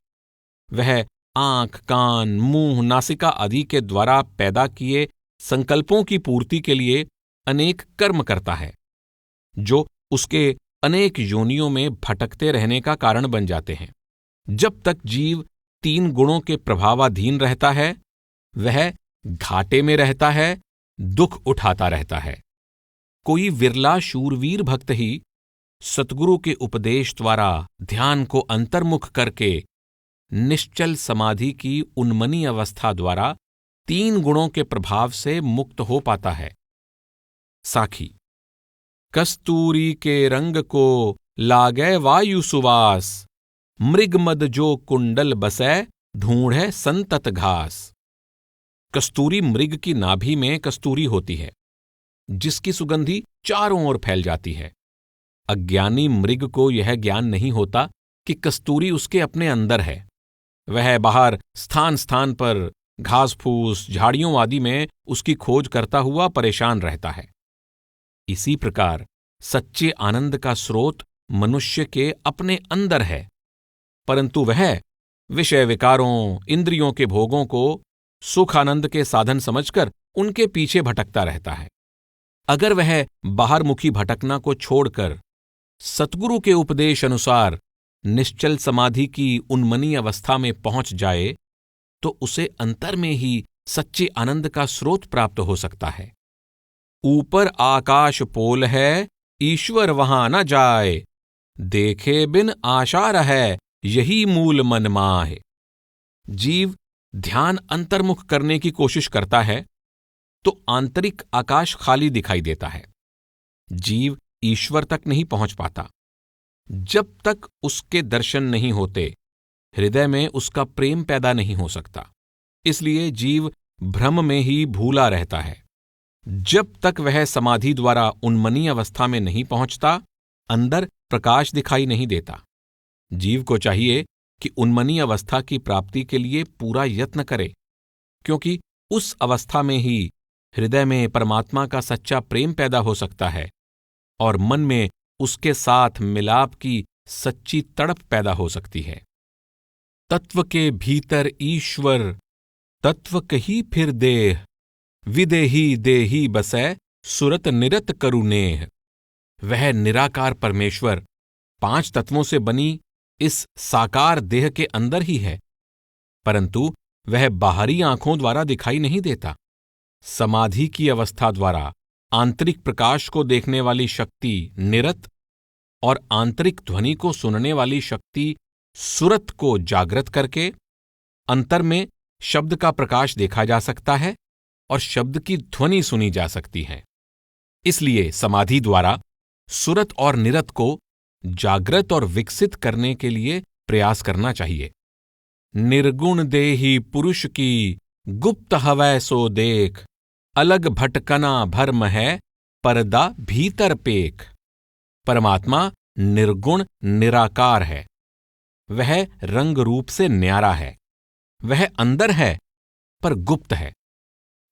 वह आंख कान मुंह नासिका आदि के द्वारा पैदा किए संकल्पों की पूर्ति के लिए अनेक कर्म करता है, जो उसके अनेक योनियों में भटकते रहने का कारण बन जाते हैं। जब तक जीव तीन गुणों के प्रभावाधीन रहता है, वह घाटे में रहता है, दुख उठाता रहता है। कोई विरला शूरवीर भक्त ही सतगुरु के उपदेश द्वारा ध्यान को अंतर्मुख करके निश्चल समाधि की उन्मनी अवस्था द्वारा तीन गुणों के प्रभाव से मुक्त हो पाता है। साखी कस्तूरी के रंग को लागै वायु सुवास, मृगमद जो कुंडल बसै ढूंढे संतत घास। कस्तूरी मृग की नाभि में कस्तूरी होती है, जिसकी सुगंधी चारों ओर फैल जाती है। अज्ञानी मृग को यह ज्ञान नहीं होता कि कस्तूरी उसके अपने अंदर है। वह बाहर स्थान स्थान पर घास फूस झाड़ियों आदि में उसकी खोज करता हुआ परेशान रहता है। इसी प्रकार सच्चे आनंद का स्रोत मनुष्य के अपने अंदर है, परंतु वह विषय विकारों इंद्रियों के भोगों को सुख आनंद के साधन समझकर उनके पीछे भटकता रहता है। अगर वह बाहरमुखी भटकना को छोड़कर सतगुरु के उपदेश अनुसार निश्चल समाधि की उन्मनी अवस्था में पहुंच जाए तो उसे अंतर में ही सच्चे आनंद का स्रोत प्राप्त हो सकता है। ऊपर आकाश पोल है ईश्वर वहां न जाए, देखे बिन आशा रहे यही मूल मन माहे। जीव ध्यान अंतर्मुख करने की कोशिश करता है तो आंतरिक आकाश खाली दिखाई देता है। जीव ईश्वर तक नहीं पहुंच पाता। जब तक उसके दर्शन नहीं होते, हृदय में उसका प्रेम पैदा नहीं हो सकता। इसलिए जीव भ्रम में ही भूला रहता है। जब तक वह समाधि द्वारा उन्मनी अवस्था में नहीं पहुंचता, अंदर प्रकाश दिखाई नहीं देता। जीव को चाहिए कि उन्मनी अवस्था की प्राप्ति के लिए पूरा यत्न करे, क्योंकि उस अवस्था में ही हृदय में परमात्मा का सच्चा प्रेम पैदा हो सकता है और मन में उसके साथ मिलाप की सच्ची तड़प पैदा हो सकती है। तत्व के भीतर ईश्वर तत्व कही फिर देह, विदेही देही बसै सुरत निरत करुनेह। वह निराकार परमेश्वर 5 तत्वों से बनी इस साकार देह के अंदर ही है, परंतु वह बाहरी आंखों द्वारा दिखाई नहीं देता। समाधि की अवस्था द्वारा आंतरिक प्रकाश को देखने वाली शक्ति निरत और आंतरिक ध्वनि को सुनने वाली शक्ति सुरत को जागृत करके अंतर में शब्द का प्रकाश देखा जा सकता है और शब्द की ध्वनि सुनी जा सकती है। इसलिए समाधि द्वारा सुरत और निरत को जागृत और विकसित करने के लिए प्रयास करना चाहिए। निर्गुण देही पुरुष की गुप्त हवै सो देख, अलग भटकना भर्म है पर्दा भीतर पेख। परमात्मा निर्गुण निराकार है। वह रंग रूप से न्यारा है। वह अंदर है पर गुप्त है।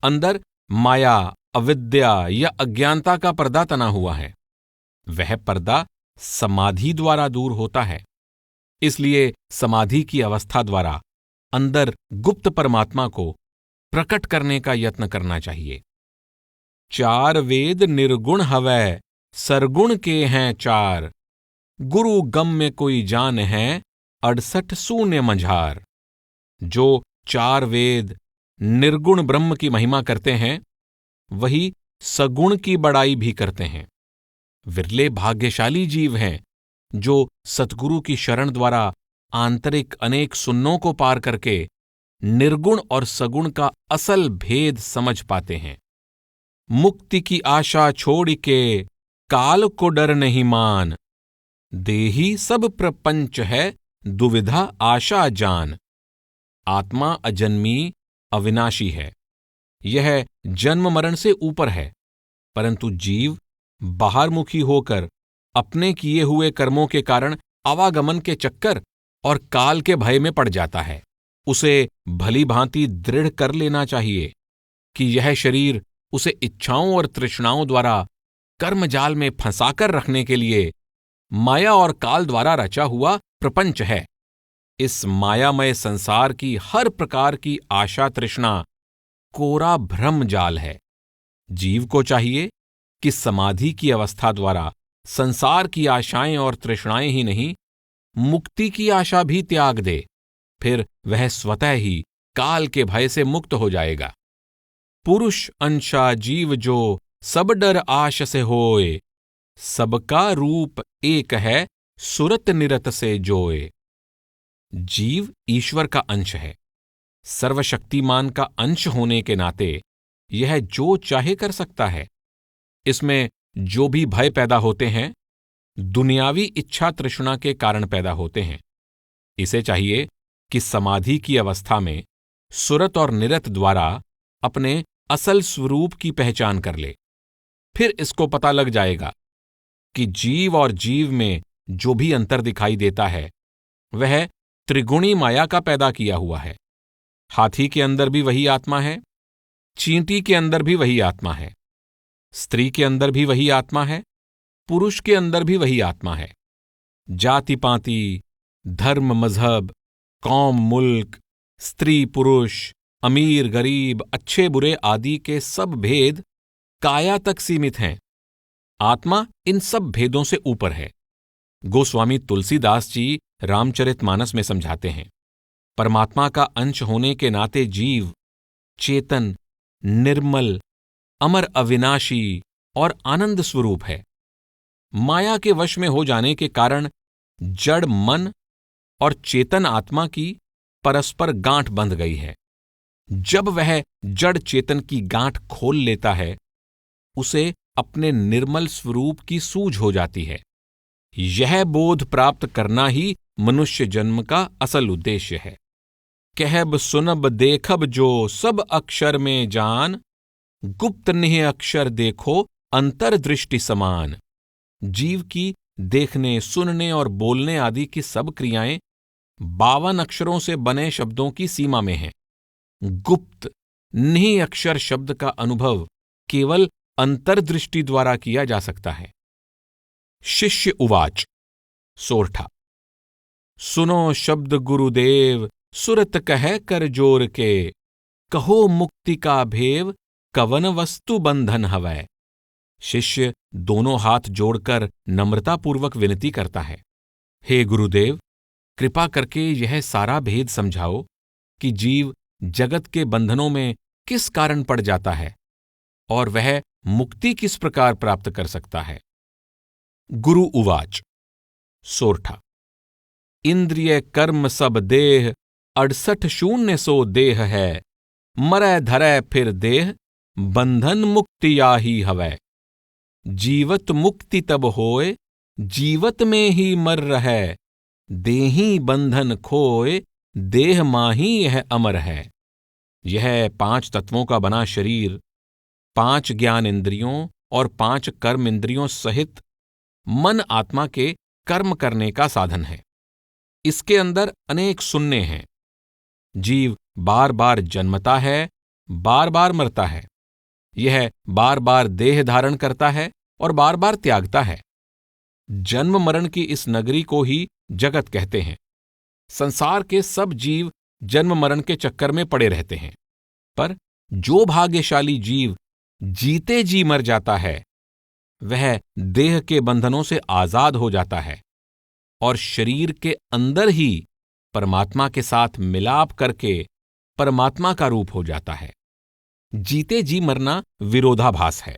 अंदर माया अविद्या या अज्ञानता का पर्दा तना हुआ है। वह पर्दा समाधि द्वारा दूर होता है। इसलिए समाधि की अवस्था द्वारा अंदर गुप्त परमात्मा को प्रकट करने का यत्न करना चाहिए। चार वेद निर्गुण हवै, सरगुण के हैं चार। गुरु गम में कोई जान है, 68 शून्य मझार। जो चार वेद निर्गुण ब्रह्म की महिमा करते हैं, वही सगुण की बड़ाई भी करते हैं। विरले भाग्यशाली जीव हैं जो सतगुरु की शरण द्वारा आंतरिक अनेक सुन्नों को पार करके निर्गुण और सगुण का असल भेद समझ पाते हैं। मुक्ति की आशा छोड़ के काल को डर नहीं मान, देही सब प्रपंच है दुविधा आशा जान। आत्मा अजन्मी अविनाशी है, यह जन्म मरण से ऊपर है, परंतु जीव बाहरमुखी होकर अपने किए हुए कर्मों के कारण आवागमन के चक्कर और काल के भय में पड़ जाता है। उसे भली भांति दृढ़ कर लेना चाहिए कि यह शरीर उसे इच्छाओं और तृष्णाओं द्वारा कर्मजाल में फंसाकर रखने के लिए माया और काल द्वारा रचा हुआ प्रपंच है। इस मायामय संसार की हर प्रकार की आशा तृष्णा कोरा भ्रम जाल है। जीव को चाहिए कि समाधि की अवस्था द्वारा संसार की आशाएं और तृष्णाएं ही नहीं, मुक्ति की आशा भी त्याग दे, फिर वह स्वतः ही काल के भय से मुक्त हो जाएगा। पुरुष अंशा जीव जो सब डर आश से होए, सबका रूप एक है सुरत निरत से जोए। जीव ईश्वर का अंश है। सर्वशक्तिमान का अंश होने के नाते यह जो चाहे कर सकता है। इसमें जो भी भय पैदा होते हैं, दुनियावी इच्छा तृष्णा के कारण पैदा होते हैं। इसे चाहिए कि समाधि की अवस्था में सुरत और निरत द्वारा अपने असल स्वरूप की पहचान कर ले। फिर इसको पता लग जाएगा कि जीव और जीव में जो भी अंतर दिखाई देता है, वह त्रिगुणी माया का पैदा किया हुआ है। हाथी के अंदर भी वही आत्मा है, चींटी के अंदर भी वही आत्मा है, स्त्री के अंदर भी वही आत्मा है, पुरुष के अंदर भी वही आत्मा है। जाति पाति, धर्म मजहब, कौम मुल्क, स्त्री पुरुष, अमीर गरीब, अच्छे बुरे आदि के सब भेद काया तक सीमित हैं। आत्मा इन सब भेदों से ऊपर है। गोस्वामी तुलसीदास जी रामचरितमानस में समझाते हैं, परमात्मा का अंश होने के नाते जीव चेतन, निर्मल, अमर, अविनाशी और आनंद स्वरूप है। माया के वश में हो जाने के कारण जड़ मन और चेतन आत्मा की परस्पर गांठ बंध गई है। जब वह जड़ चेतन की गांठ खोल लेता है, उसे अपने निर्मल स्वरूप की सूझ हो जाती है। यह बोध प्राप्त करना ही मनुष्य जन्म का असल उद्देश्य है। कहब सुनब देखब जो सब अक्षर में जान, गुप्त निह अक्षर देखो अंतर्दृष्टि समान। जीव की देखने, सुनने और बोलने आदि की सब क्रियाएं 52 अक्षरों से बने शब्दों की सीमा में हैं। गुप्त निह अक्षर शब्द का अनुभव केवल अंतर्दृष्टि द्वारा किया जा सकता है। शिष्य उवाच सोरठा। सुनो शब्द गुरुदेव, सुरत कह कर जोर के, कहो मुक्ति का भेव, कवन वस्तु बंधन हवै। शिष्य दोनों हाथ जोड़कर नम्रतापूर्वक विनती करता है, हे गुरुदेव, कृपा करके यह सारा भेद समझाओ कि जीव जगत के बंधनों में किस कारण पड़ जाता है और वह मुक्ति किस प्रकार प्राप्त कर सकता है। गुरु उवाच सोरठा। इंद्रिय कर्म सब देह, 68 शून्य सो देह है। मरै धरै फिर देह, बंधन मुक्ति याही हवै। जीवत मुक्ति तब होए, जीवत में ही मर रहै। देही बंधन खोए, देह माही यह अमर है। यह 5 तत्वों का बना शरीर 5 ज्ञान इंद्रियों और 5 कर्म इंद्रियों सहित मन आत्मा के कर्म करने का साधन है। इसके अंदर अनेक सुन्ने हैं। जीव बार बार जन्मता है, बार बार मरता है। यह बार बार देह धारण करता है और बार बार त्यागता है। जन्म मरण की इस नगरी को ही जगत कहते हैं। संसार के सब जीव जन्म मरण के चक्कर में पड़े रहते हैं, पर जो भाग्यशाली जीव जीते जी मर जाता है वह देह के बंधनों से आजाद हो जाता है और शरीर के अंदर ही परमात्मा के साथ मिलाप करके परमात्मा का रूप हो जाता है। जीते जी मरना विरोधाभास है।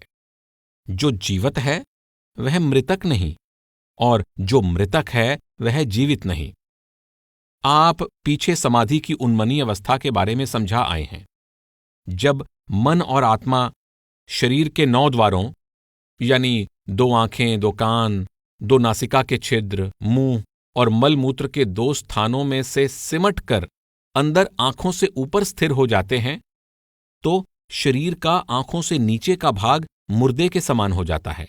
जो जीवित है वह मृतक नहीं और जो मृतक है वह जीवित नहीं। आप पीछे समाधि की उन्मनी अवस्था के बारे में समझा आए हैं। जब मन और आत्मा शरीर के 9 द्वारों यानी 2 आंखें, 2 कान, 2 नासिका के छिद्र, मुंह और मलमूत्र के 2 स्थानों में से सिमट कर अंदर आंखों से ऊपर स्थिर हो जाते हैं, तो शरीर का आंखों से नीचे का भाग मुर्दे के समान हो जाता है,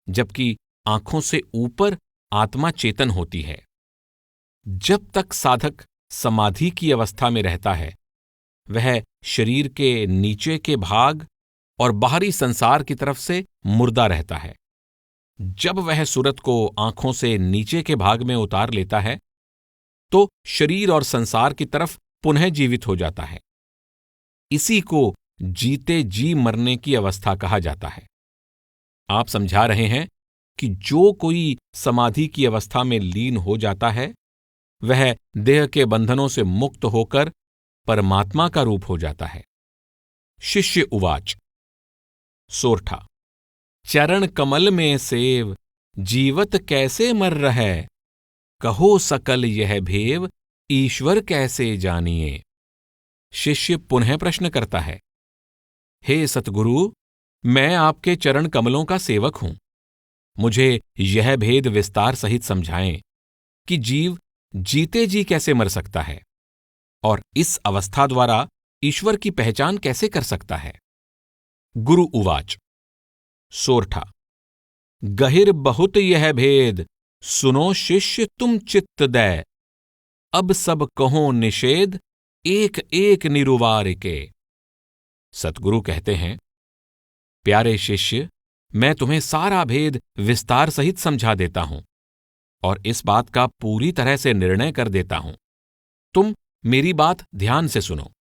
जबकि आंखों से ऊपर आत्मा चेतन होती है। जब तक साधक समाधि की अवस्था में रहता है, वह शरीर के नीचे के भाग और बाहरी संसार की तरफ से मुर्दा रहता है। जब वह सूरत को आंखों से नीचे के भाग में उतार लेता है, तो शरीर और संसार की तरफ पुनः जीवित हो जाता है। इसी को जीते जी मरने की अवस्था कहा जाता है। आप समझा रहे हैं कि जो कोई समाधि की अवस्था में लीन हो जाता है, वह देह के बंधनों से मुक्त होकर परमात्मा का रूप हो जाता है। शिष्य उवाच। सोरठा। चरण कमल में सेव, जीवत कैसे मर रहे, कहो सकल यह भेव, ईश्वर कैसे जानिए। शिष्य पुनः प्रश्न करता है, हे सतगुरु, मैं आपके चरण कमलों का सेवक हूं। मुझे यह भेद विस्तार सहित समझाएं कि जीव जीते जी कैसे मर सकता है और इस अवस्था द्वारा ईश्वर की पहचान कैसे कर सकता है। गुरु उवाच। सोरठा। गहिर बहुत यह भेद, सुनो शिष्य तुम चित्त दै, अब सब कहो निषेध, एक एक निरुवार के। सतगुरु कहते हैं, प्यारे शिष्य, मैं तुम्हें सारा भेद विस्तार सहित समझा देता हूं और इस बात का पूरी तरह से निर्णय कर देता हूं। तुम मेरी बात ध्यान से सुनो।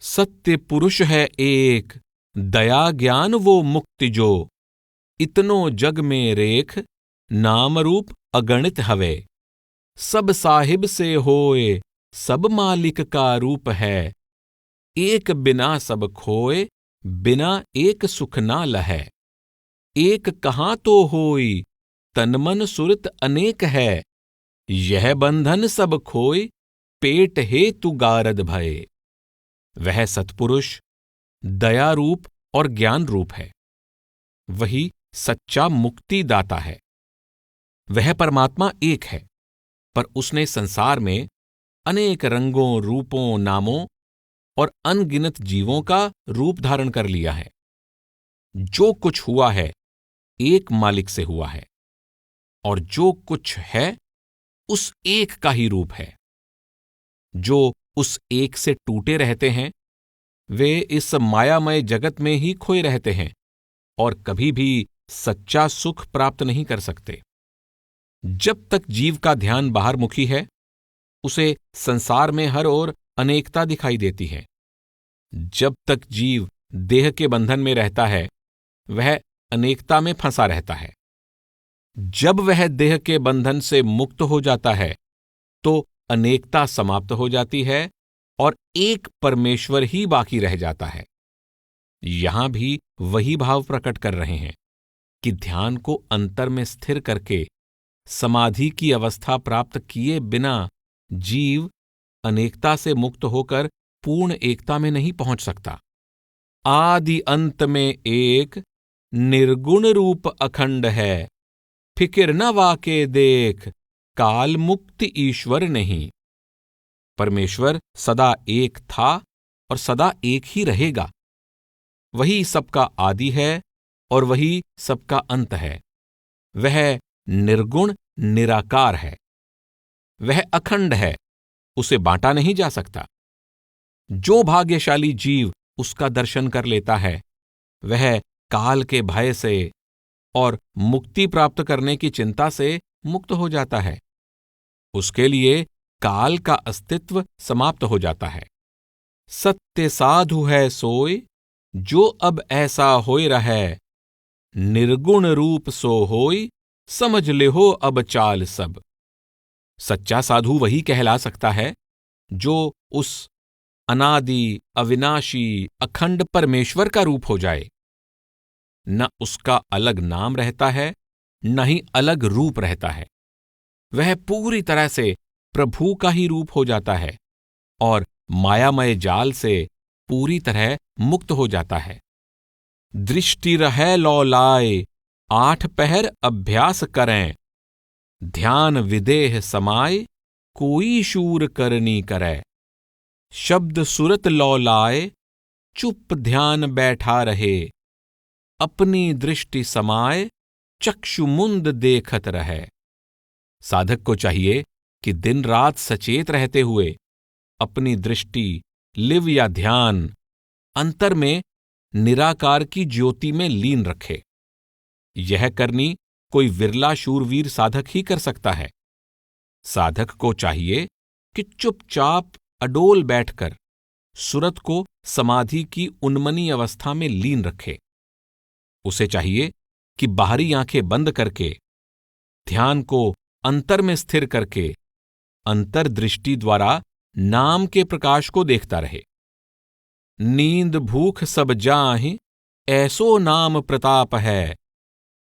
सत्य पुरुष है एक, दया ज्ञान वो मुक्ति जो, इतनो जग में रेख, नाम रूप अगणित हवे, सब साहिब से होए, सब मालिक का रूप है, एक बिना सब खोए, बिना एक सुख ना लहै, एक कहां तो होई, तन मन सुरत अनेक है, यह बंधन सब खोए, पेट हेतु गारद भये। वह सत्पुरुष दया रूप और ज्ञान रूप है। वही सच्चा मुक्ति दाता है। वह परमात्मा एक है, पर उसने संसार में अनेक रंगों, रूपों, नामों और अनगिनत जीवों का रूप धारण कर लिया है। जो कुछ हुआ है एक मालिक से हुआ है और जो कुछ है उस एक का ही रूप है। जो उस एक से टूटे रहते हैं वे इस मायामय जगत में ही खोए रहते हैं और कभी भी सच्चा सुख प्राप्त नहीं कर सकते। जब तक जीव का ध्यान बाहरमुखी है, उसे संसार में हर ओर अनेकता दिखाई देती है। जब तक जीव देह के बंधन में रहता है, वह अनेकता में फंसा रहता है। जब वह देह के बंधन से मुक्त हो जाता है, तो अनेकता समाप्त हो जाती है और एक परमेश्वर ही बाकी रह जाता है। यहां भी वही भाव प्रकट कर रहे हैं कि ध्यान को अंतर में स्थिर करके समाधि की अवस्था प्राप्त किए बिना जीव अनेकता से मुक्त होकर पूर्ण एकता में नहीं पहुंच सकता। आदि अंत में एक, निर्गुण रूप अखंड है, फिकिर न वाके देख, काल मुक्त ईश्वर नहीं। परमेश्वर सदा एक था और सदा एक ही रहेगा। वही सबका आदि है और वही सबका अंत है। वह निर्गुण निराकार है। वह अखंड है, उसे बांटा नहीं जा सकता। जो भाग्यशाली जीव उसका दर्शन कर लेता है, वह काल के भय से और मुक्ति प्राप्त करने की चिंता से मुक्त हो जाता है। उसके लिए काल का अस्तित्व समाप्त हो जाता है। सत्य साधु है सोय, जो अब ऐसा होय रहे, निर्गुण रूप सो होय, समझ ले हो अब चाल सब। सच्चा साधु वही कहला सकता है जो उस अनादि, अविनाशी, अखंड परमेश्वर का रूप हो जाए। न उसका अलग नाम रहता है, न ही अलग रूप रहता है। वह पूरी तरह से प्रभु का ही रूप हो जाता है और मायामय जाल से पूरी तरह मुक्त हो जाता है। दृष्टि रहे लौलाए, 8 पहर अभ्यास करें, ध्यान विदेह समाए, कोई शूर करनी करे। शब्द सुरत लौलाए, चुप ध्यान बैठा रहे, अपनी दृष्टि समाए, चक्षुमुंद देखत रहे। साधक को चाहिए कि दिन रात सचेत रहते हुए अपनी दृष्टि, लिव या ध्यान अंतर में निराकार की ज्योति में लीन रखे। यह करनी कोई विरला शूरवीर साधक ही कर सकता है। साधक को चाहिए कि चुपचाप अडोल बैठकर सुरत को समाधि की उन्मनी अवस्था में लीन रखे। उसे चाहिए कि बाहरी आंखें बंद करके ध्यान को अंतर में स्थिर करके अंतर्दृष्टि द्वारा नाम के प्रकाश को देखता रहे। नींद भूख सब जाहि, ऐसो नाम प्रताप है,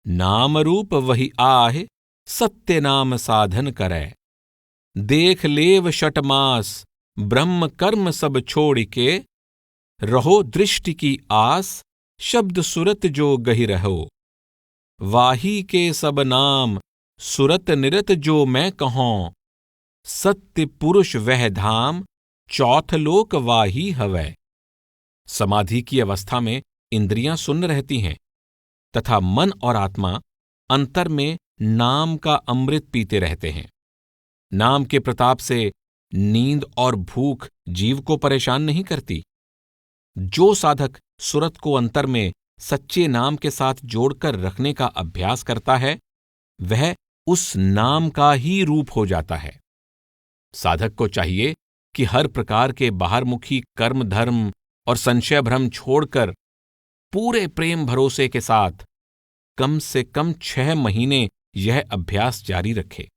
नाम रूप वही आहे, सत्य नाम साधन करे। देख लेव षटमास, ब्रह्म कर्म सब छोड़ के, रहो दृष्टि की आस, शब्द सुरत जो गहि रहो। वाही के सब नाम, सुरत निरत जो मैं कहूं, सत्य पुरुष वह धाम, चौथ लोक वाही हवै। समाधि की अवस्था में इंद्रियां सुन्न रहती हैं तथा मन और आत्मा अंतर में नाम का अमृत पीते रहते हैं। नाम के प्रताप से नींद और भूख जीव को परेशान नहीं करती। जो साधक सुरत को अंतर में सच्चे नाम के साथ जोड़कर रखने का अभ्यास करता है, वह उस नाम का ही रूप हो जाता है। साधक को चाहिए कि हर प्रकार के बाहरमुखी कर्म धर्म और संशय भ्रम छोड़कर पूरे प्रेम भरोसे के साथ कम से कम 6 महीने यह अभ्यास जारी रखे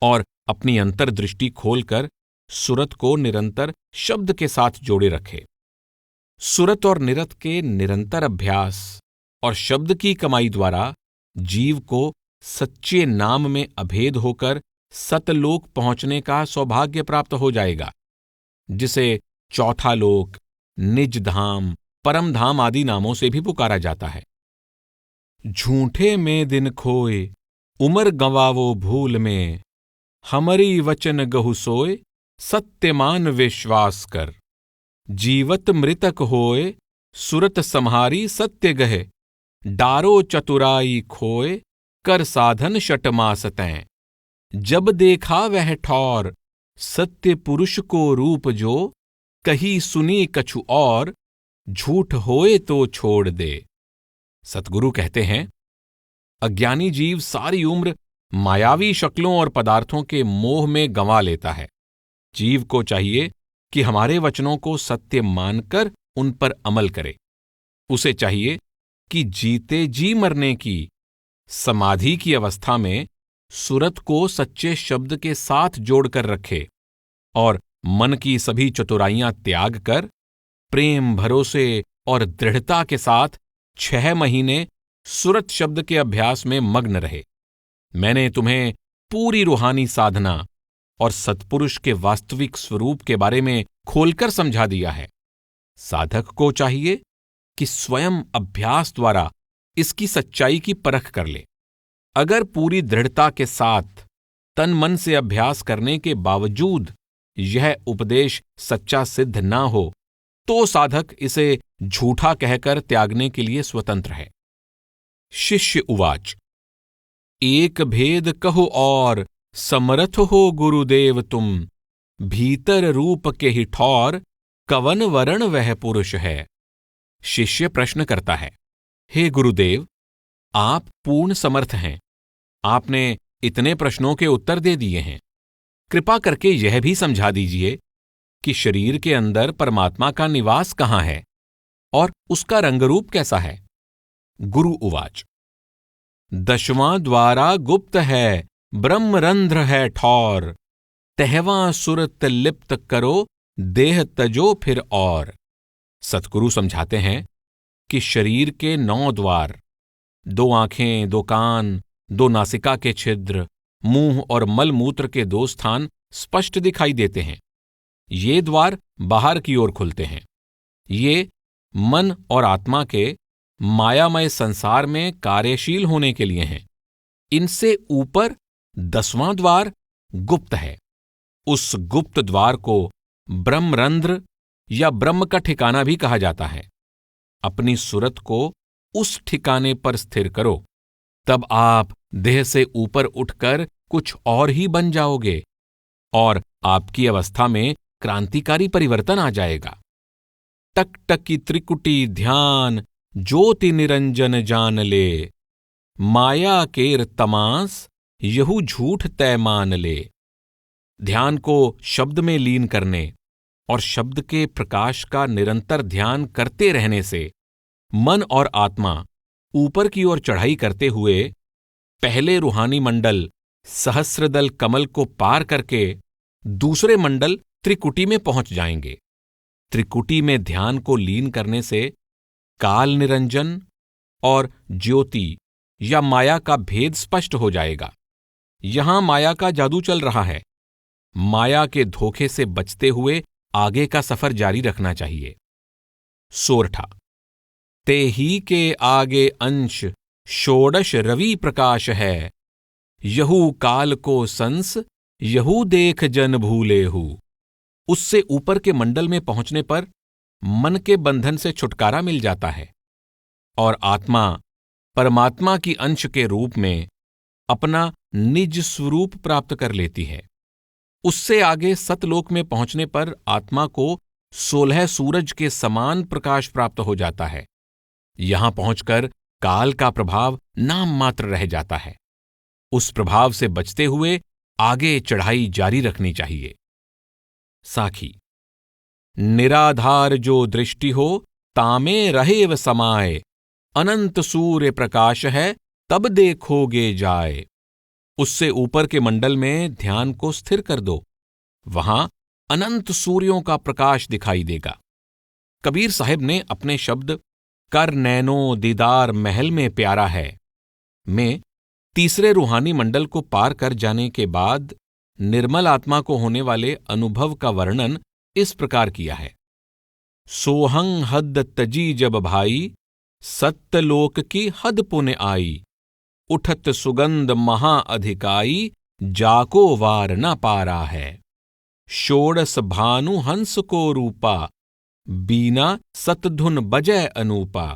और अपनी अंतर्दृष्टि खोलकर सुरत को निरंतर शब्द के साथ जोड़े रखे। सुरत और निरत के निरंतर अभ्यास और शब्द की कमाई द्वारा जीव को सच्चे नाम में अभेद होकर सतलोक पहुंचने का सौभाग्य प्राप्त हो जाएगा, जिसे चौथा लोक, निज धाम, परम धाम आदि नामों से भी पुकारा जाता है। झूठे में दिन खोए, उमर गंवावो भूल में, हमरी वचन गहु सोए, सत्यमान विश्वास कर। जीवत मृतक होए, सुरत सम्हारी सत्य गहे, डारो चतुराई खोए, कर साधन शटमास तैं। जब देखा वह ठौर, सत्य पुरुष को रूप जो, कही सुनी कछु और, झूठ होए तो छोड़ दे। सतगुरु कहते हैं, अज्ञानी जीव सारी उम्र मायावी शक्लों और पदार्थों के मोह में गंवा लेता है। जीव को चाहिए कि हमारे वचनों को सत्य मानकर उन पर अमल करे। उसे चाहिए कि जीते जी मरने की समाधि की अवस्था में सुरत को सच्चे शब्द के साथ जोड़कर रखे और मन की सभी चतुराइयां त्याग कर प्रेम भरोसे और दृढ़ता के साथ 6 महीने सुरत शब्द के अभ्यास में मग्न रहे। मैंने तुम्हें पूरी रूहानी साधना और सत्पुरुष के वास्तविक स्वरूप के बारे में खोलकर समझा दिया है। साधक को चाहिए कि स्वयं अभ्यास द्वारा इसकी सच्चाई की परख कर ले। अगर पूरी दृढ़ता के साथ तन मन से अभ्यास करने के बावजूद यह उपदेश सच्चा सिद्ध न हो, तो साधक इसे झूठा कहकर त्यागने के लिए स्वतंत्र है। शिष्य उवाच, एक भेद कहो और, समर्थ हो गुरुदेव तुम, भीतर रूप के ही ठौर, कवन वरण वह पुरुष है। शिष्य प्रश्न करता है, हे गुरुदेव, आप पूर्ण समर्थ हैं। आपने इतने प्रश्नों के उत्तर दे दिए हैं। कृपा करके यह भी समझा दीजिए कि शरीर के अंदर परमात्मा का निवास कहाँ है और उसका रंगरूप कैसा है? गुरु उवाच। दशवां द्वारा गुप्त है, ब्रह्मरंध्र है ठौर, तहवां सुरत लिप्त करो, देह तजो फिर और। सतगुरु समझाते हैं कि शरीर के 9 द्वार, 2 आंखें, 2 कान, 2 नासिका के छिद्र, मुंह और मलमूत्र के 2 स्थान स्पष्ट दिखाई देते हैं। ये द्वार बाहर की ओर खुलते हैं। ये मन और आत्मा के मायामय संसार में कार्यशील होने के लिए हैं। इनसे ऊपर 10वां द्वार गुप्त है। उस गुप्त द्वार को ब्रह्मरंध्र या ब्रह्म का ठिकाना भी कहा जाता है। अपनी सुरत को उस ठिकाने पर स्थिर करो, तब आप देह से ऊपर उठकर कुछ और ही बन जाओगे और आपकी अवस्था में क्रांतिकारी परिवर्तन आ जाएगा। टकटकी त्रिकुटी ध्यान, ज्योति निरंजन जान ले, माया केर तमास, यहू झूठ तय मान ले। ध्यान को शब्द में लीन करने और शब्द के प्रकाश का निरंतर ध्यान करते रहने से मन और आत्मा ऊपर की ओर चढ़ाई करते हुए पहले रूहानी मंडल सहस्रदल कमल को पार करके दूसरे मंडल त्रिकुटी में पहुंच जाएंगे। त्रिकुटी में ध्यान को लीन करने से काल निरंजन और ज्योति या माया का भेद स्पष्ट हो जाएगा। यहां माया का जादू चल रहा है। माया के धोखे से बचते हुए आगे का सफर जारी रखना चाहिए। सोरठा। ते ही के आगे अंश षोडश रवि प्रकाश है, यहू काल को संस, यहू देख जन भूलेहू। उससे ऊपर के मंडल में पहुंचने पर मन के बंधन से छुटकारा मिल जाता है और आत्मा परमात्मा की अंश के रूप में अपना निज स्वरूप प्राप्त कर लेती है। उससे आगे सतलोक में पहुंचने पर आत्मा को 16 सूरज के समान प्रकाश प्राप्त हो जाता है। यहां पहुंचकर काल का प्रभाव नाम मात्र रह जाता है। उस प्रभाव से बचते हुए आगे चढ़ाई जारी रखनी चाहिए। साखी। निराधार जो दृष्टि हो, तामे रहेव समाए, अनंत सूर्य प्रकाश है, तब देखोगे जाए। उससे ऊपर के मंडल में ध्यान को स्थिर कर दो, वहां अनंत सूर्यों का प्रकाश दिखाई देगा। कबीर साहिब ने अपने शब्द कर नैनो दीदार महल में प्यारा है में तीसरे रूहानी मंडल को पार कर जाने के बाद निर्मल आत्मा को होने वाले अनुभव का वर्णन इस प्रकार किया है। सोहंग हद तजी जब भाई, सत्यलोक की हद पुण्य आई, उठत सुगंध महाअधिकाई, जाको वार न पारा है। षोडश भानु हंस को रूपा, बीना सतधुन बजय अनूपा,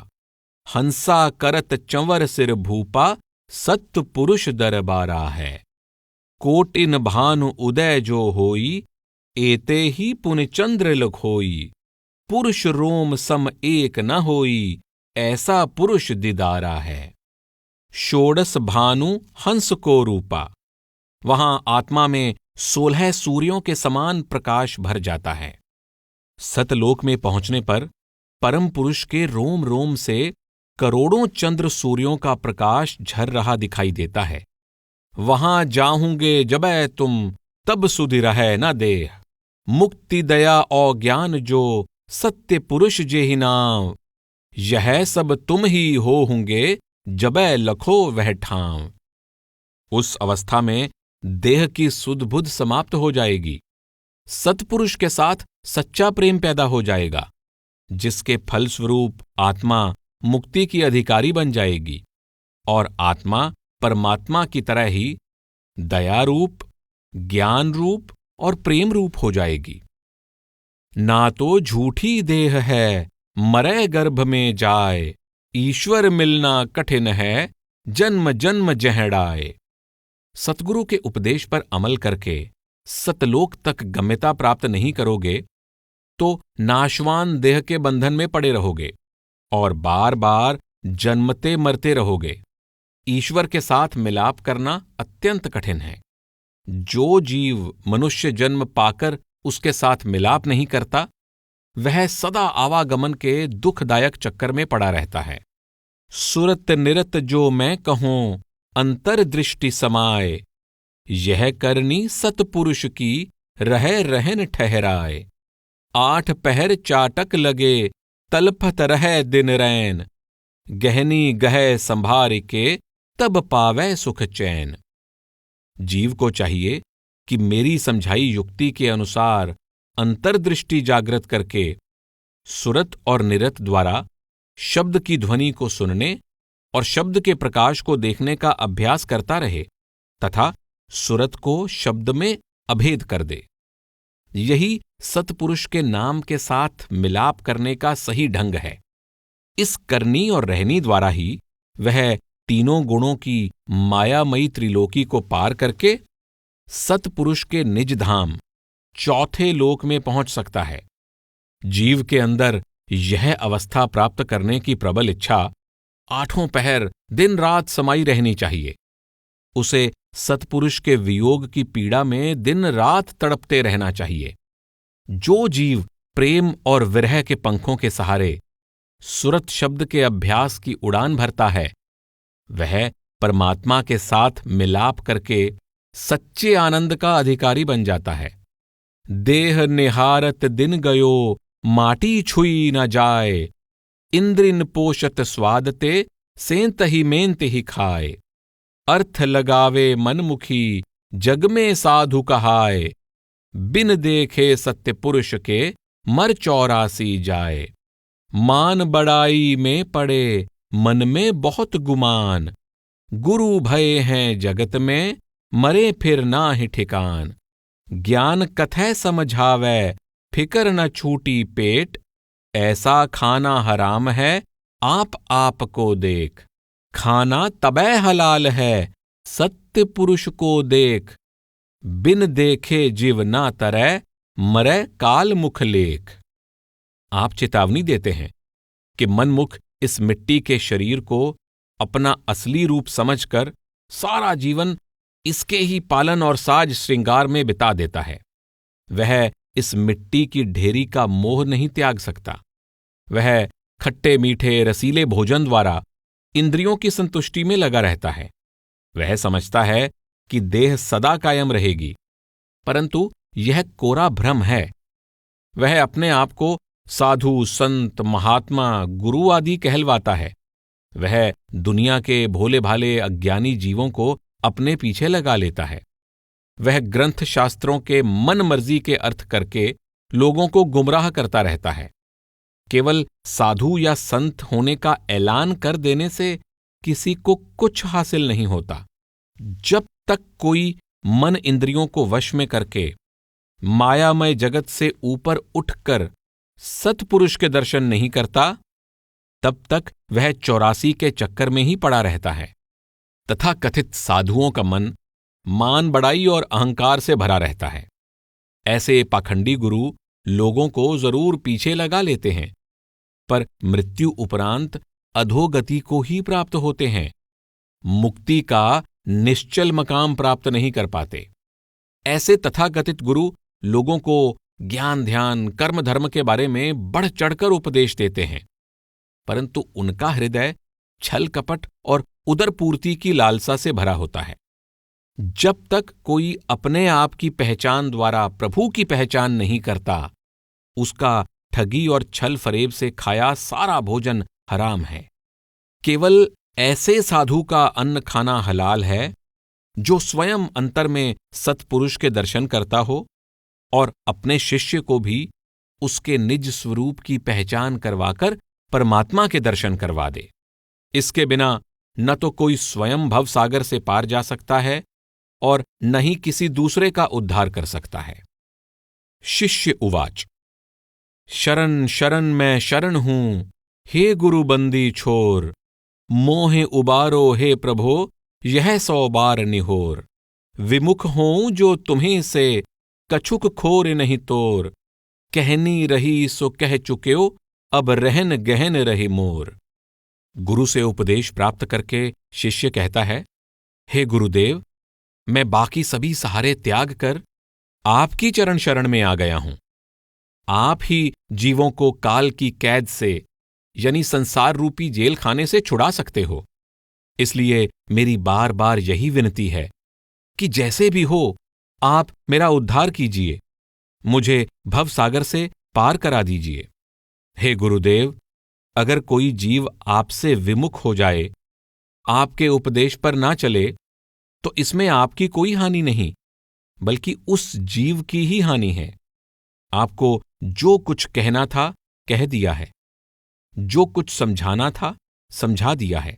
हंसा करत चंवर सिर भूपा, सत्य पुरुष दरबारा है। कोटिन भानु उदय जो होई, एते ही पुन चंद्र लखोई, पुरुष रोम सम एक न होई, ऐसा पुरुष दिदारा है। षोडश भानु हंस को रूपा, वहां आत्मा में 16 सूर्यों के समान प्रकाश भर जाता है। सतलोक में पहुंचने पर परम पुरुष के रोम रोम से करोड़ों चंद्र सूर्यों का प्रकाश झर रहा दिखाई देता है। वहां जाहूंगे जबै तुम, तब सुधि रहे न देह, मुक्ति दया और ज्ञान जो, सत्य पुरुष जेहि नाम, यह सब तुम ही होंगे, जबै लखो वह ठाम। उस अवस्था में देह की सुध बुध समाप्त हो जाएगी। सत्पुरुष के साथ सच्चा प्रेम पैदा हो जाएगा, जिसके फलस्वरूप आत्मा मुक्ति की अधिकारी बन जाएगी और आत्मा परमात्मा की तरह ही दया रूप, ज्ञान रूप और प्रेम रूप हो जाएगी। ना तो झूठी देह है, मरे गर्भ में जाए, ईश्वर मिलना कठिन है, जन्म जन्म जहड़ाए। सतगुरु के उपदेश पर अमल करके सतलोक तक गम्यता प्राप्त नहीं करोगे तो नाशवान देह के बंधन में पड़े रहोगे और बार बार जन्मते मरते रहोगे। ईश्वर के साथ मिलाप करना अत्यंत कठिन है। जो जीव मनुष्य जन्म पाकर उसके साथ मिलाप नहीं करता, वह सदा आवागमन के दुखदायक चक्कर में पड़ा रहता है। सुरत निरत जो मैं कहूं अंतर्दृष्टि समाए, यह करनी सतपुरुष की रह रहन ठहराए। 8 पहर चाटक लगे तलपत रह दिन रैन, गहनी गह संभार के तब पावै सुख चैन। जीव को चाहिए कि मेरी समझाई युक्ति के अनुसार अंतर्दृष्टि जागृत करके सुरत और निरत द्वारा शब्द की ध्वनि को सुनने और शब्द के प्रकाश को देखने का अभ्यास करता रहे तथा सुरत को शब्द में अभेद कर दे। यही सतपुरुष के नाम के साथ मिलाप करने का सही ढंग है। इस करनी और रहनी द्वारा ही वह तीनों गुणों की मायामयी त्रिलोकी को पार करके सतपुरुष के निज धाम चौथे लोक में पहुंच सकता है। जीव के अंदर यह अवस्था प्राप्त करने की प्रबल इच्छा 8 पहर दिन रात समाई रहनी चाहिए। उसे सतपुरुष के वियोग की पीड़ा में दिन रात तड़पते रहना चाहिए। जो जीव प्रेम और विरह के पंखों के सहारे सुरत शब्द के अभ्यास की उड़ान भरता है, वह परमात्मा के साथ मिलाप करके सच्चे आनंद का अधिकारी बन जाता है। देह निहारत दिन गयो माटी छुई न जाए, इंद्रिन पोषत स्वादते सेंत ही मेंत ही खाए। अर्थ लगावे मनमुखी जग में साधु कहाए, बिन देखे सत्य पुरुष के मर 84 जाए। मान बड़ाई में पड़े मन में बहुत गुमान, गुरु भय हैं जगत में मरे फिर ना ही ठिकान। ज्ञान कथै समझावै फिकर न छूटी पेट, ऐसा खाना हराम है आप को देख। खाना तबै हलाल है सत्य पुरुष को देख, बिन देखे जीव ना तरह मरै काल मुख लेख। आप चेतावनी देते हैं कि मनमुख इस मिट्टी के शरीर को अपना असली रूप समझकर सारा जीवन इसके ही पालन और साज श्रृंगार में बिता देता है। वह इस मिट्टी की ढेरी का मोह नहीं त्याग सकता। वह खट्टे मीठे रसीले भोजन द्वारा इंद्रियों की संतुष्टि में लगा रहता है। वह समझता है कि देह सदा कायम रहेगी, परंतु यह कोरा भ्रम है। वह अपने आप को साधु संत महात्मा गुरु आदि कहलवाता है। वह दुनिया के भोले भाले अज्ञानी जीवों को अपने पीछे लगा लेता है। वह ग्रंथ शास्त्रों के मन मर्जी के अर्थ करके लोगों को गुमराह करता रहता है। केवल साधु या संत होने का ऐलान कर देने से किसी को कुछ हासिल नहीं होता। जब तक कोई मन इंद्रियों को वश में करके मायामय जगत से ऊपर उठकर सतपुरुष के दर्शन नहीं करता, तब तक वह 84 के चक्कर में ही पड़ा रहता है। तथा कथित साधुओं का मन मान बड़ाई और अहंकार से भरा रहता है। ऐसे पाखंडी गुरु लोगों को जरूर पीछे लगा लेते हैं, पर मृत्यु उपरांत अधोगति को ही प्राप्त होते हैं। मुक्ति का निश्चल मकाम प्राप्त नहीं कर पाते। ऐसे तथाकथित गुरु लोगों को ज्ञान ध्यान कर्म धर्म के बारे में बढ़ चढ़कर उपदेश देते हैं, परंतु उनका हृदय छल कपट और उदरपूर्ति की लालसा से भरा होता है। जब तक कोई अपने आप की पहचान द्वारा प्रभु की पहचान नहीं करता, उसका ठगी और छल फरेब से खाया सारा भोजन हराम है। केवल ऐसे साधु का अन्न खाना हलाल है जो स्वयं अंतर में सतपुरुष के दर्शन करता हो और अपने शिष्य को भी उसके निज स्वरूप की पहचान करवाकर परमात्मा के दर्शन करवा दे। इसके बिना न तो कोई स्वयं भवसागर से पार जा सकता है और न ही किसी दूसरे का उद्धार कर सकता है। शिष्य उवाच, शरण शरण मैं शरण हूं, हे गुरु बंदी छोर, मोहे उबारो हे प्रभो यह 100 बार निहोर। विमुख हों जो तुम्हें से कछुक खोर नहीं तोर, कहनी रही सो कह चुक्यो अब रहन गहन रही मोर। गुरु से उपदेश प्राप्त करके शिष्य कहता है, हे गुरुदेव, मैं बाकी सभी सहारे त्याग कर आपकी चरण शरण में आ गया हूं। आप ही जीवों को काल की कैद से यानी संसार रूपी जेल खाने से छुड़ा सकते हो। इसलिए मेरी बार बार यही विनती है कि जैसे भी हो आप मेरा उद्धार कीजिए, मुझे भवसागर से पार करा दीजिए। हे गुरुदेव, अगर कोई जीव आपसे विमुख हो जाए, आपके उपदेश पर ना चले, तो इसमें आपकी कोई हानि नहीं, बल्कि उस जीव की ही हानि है। आपको जो कुछ कहना था कह दिया है, जो कुछ समझाना था समझा दिया है।